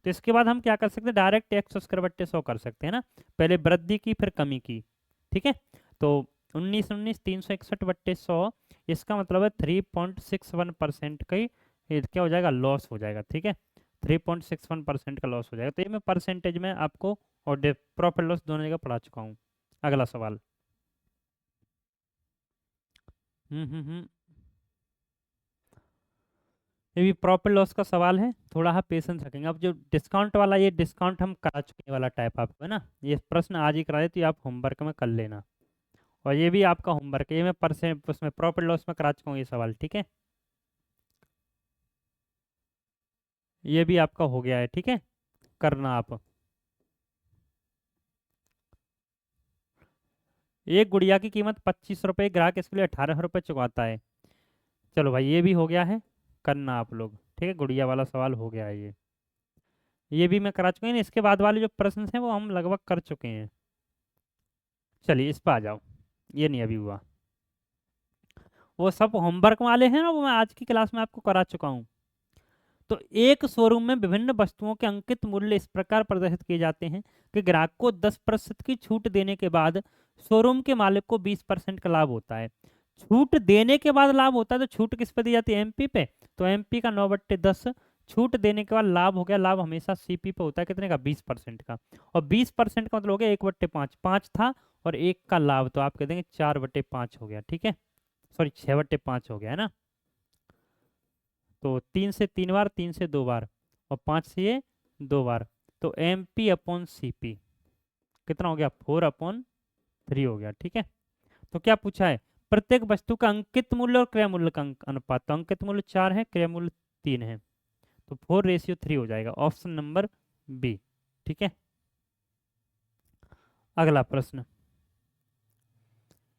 तो इसके बाद हम क्या कर सकते हैं? डायरेक्ट 100 कर सकते हैं ना, पहले वृद्धि की फिर कमी की, ठीक है। तो 19 361/100, इसका मतलब है 3.61% का ये क्या हो जाएगा? लॉस हो जाएगा, ठीक है। 3.61% का लॉस हो जाएगा। तो ये मैं परसेंटेज में आपको और प्रॉफिट लॉस दोनों जगह पढ़ा चुका हूँ। अगला सवाल। हम्म। ये भी प्रॉफिट लॉस का सवाल है, थोड़ा हाँ पेशेंस रखेंगे। अब जो डिस्काउंट वाला, ये डिस्काउंट हम करा चुके हैं वाला टाइप आपको, है ना। ये प्रश्न आज ही करा दे तो ये आप होमवर्क में कर लेना, और ये भी आपका होमवर्क है, ये मैं परसेंट उसमें प्रॉफिट लॉस में करा चुका हूँ ये सवाल, ठीक है। ये भी आपका हो गया है, ठीक है, करना आप। एक गुड़िया की कीमत 25 रुपये, ग्राहक इसके लिए 18 रुपये चुकाता है। चलो भाई, ये भी हो गया है, करना आप लोग, ठीक है। गुड़िया वाला सवाल हो गया है ये भी मैं करा चुका हूँ। इसके बाद वाले जो प्रश्न हैं वो हम लगभग कर चुके हैं। चलिए इस पर आ जाओ, ये नहीं अभी हुआ। वो सब होमवर्क वाले हैं ना, वो मैं आज की क्लास में आपको करा चुका हूँ। तो एक शोरूम में विभिन्न वस्तुओं के अंकित मूल्य इस प्रकार प्रदर्शित किए जाते हैं कि ग्राहक को 10% की छूट देने के बाद शोरूम के मालिक को 20% का लाभ होता है। छूट देने के बाद लाभ होता है, तो छूट किस पे दी जाती है? एमपी पे। तो एमपी का 9/10, छूट देने के बाद लाभ हो गया, लाभ हमेशा सीपी पे होता है, कितने का? 20% का। और 20% का मतलब हो गया 1/5, 5 था और 1 का लाभ, तो आप कह देंगे 4/5 हो गया, ठीक है, सॉरी 6/5 हो गया है ना। तो 3 से 3 बार, 3 से 2 बार और 5 से ये 2 बार, तो M P upon C P कितना हो गया? 4/3 हो गया, ठीक है। तो क्या पूछा है? प्रत्येक वस्तु का अंकित मूल्य और क्रय मूल्य का अनुपात। तो अंकित मूल्य 4 है, क्रय मूल्य 3 है, तो 4:3 हो जाएगा, ऑप्शन नंबर बी, ठीक है। अगला प्रश्न,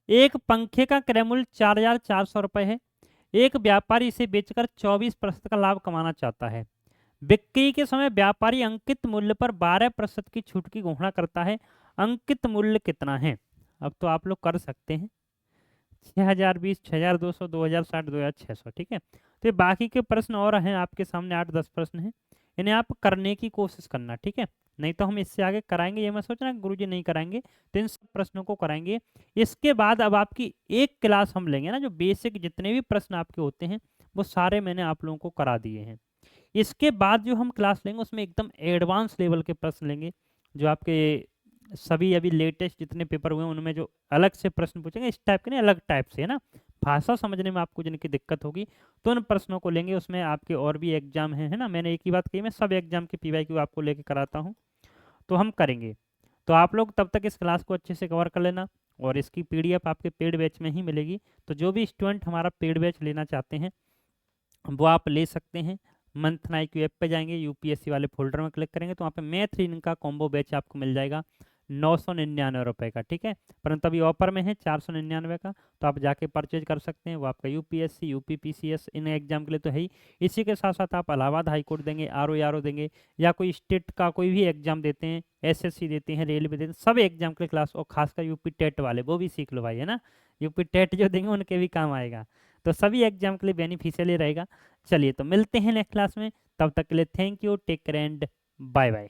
एक पंखे का क्रय मूल्य 4,400 रुपये है। एक व्यापारी इसे बेचकर 24% का लाभ कमाना चाहता है। बिक्री के समय व्यापारी अंकित मूल्य पर 12% की छूट की घोषणा करता है। अंकित मूल्य कितना है? अब तो आप लोग कर सकते हैं, 6,020, 6,200, 2,060, 2,600, ठीक है। तो ये बाकी के प्रश्न और हैं आपके सामने, 8-10 प्रश्न हैं, इन्हें आप करने की कोशिश करना, ठीक है। नहीं तो हम इससे आगे कराएंगे, ये मैं सोच रहा हूँ गुरुजी नहीं कराएंगे, तो इन सब प्रश्नों को कराएंगे। इसके बाद अब आपकी एक क्लास हम लेंगे ना, जो बेसिक जितने भी प्रश्न आपके होते हैं वो सारे मैंने आप लोगों को करा दिए हैं। इसके बाद जो हम क्लास लेंगे उसमें एकदम एडवांस लेवल के प्रश्न लेंगे, जो आपके सभी अभी लेटेस्ट जितने पेपर हुए हैं उनमें जो अलग से प्रश्न पूछेंगे, इस टाइप के नहीं, अलग टाइप से, है ना। भाषा समझने में आपको जिनकी दिक्कत होगी तो उन प्रश्नों को लेंगे। उसमें आपके और भी एग्जाम हैं, है ना, मैंने एक ही बात कही, मैं सब एग्जाम के पीवाईक्यू आपको लेके कराता हूँ, तो हम करेंगे। तो आप लोग तब तक इस क्लास को अच्छे से कवर कर लेना, और इसकी पीडीएफ आपके पेड बैच में ही मिलेगी। तो जो भी स्टूडेंट हमारा पेड बैच लेना चाहते हैं वो आप ले सकते हैं। मंथन IQ ऐप पे जाएंगे, यूपीएससी वाले फोल्डर में क्लिक करेंगे तो वहाँ पे मैथ रीजनिंग का कॉम्बो बैच आपको मिल जाएगा 999 रुपये का, ठीक है। परंतु अभी ऑफर में है 499 का, तो आप जाके परचेज कर सकते हैं। वो आपका यूपीएससी, यूपीपीसीएस इन एग्जाम के लिए तो है ही, इसी के साथ साथ आप इलाहाबाद हाईकोर्ट देंगे, RO देंगे, या कोई स्टेट का कोई भी एग्जाम देते हैं, SSC देते हैं, रेलवे देते हैं, सब एग्जाम के लिए क्लास, और खासकर यूपी टेट वाले वो भी सीख लो भाई, है ना। यूपी टेट जो देंगे उनके भी काम आएगा, तो सभी एग्जाम के लिए बेनिफिशियल ही रहेगा। चलिए तो मिलते हैं नेक्स्ट क्लास में, तब तक के लिए thank you, take care and bye bye.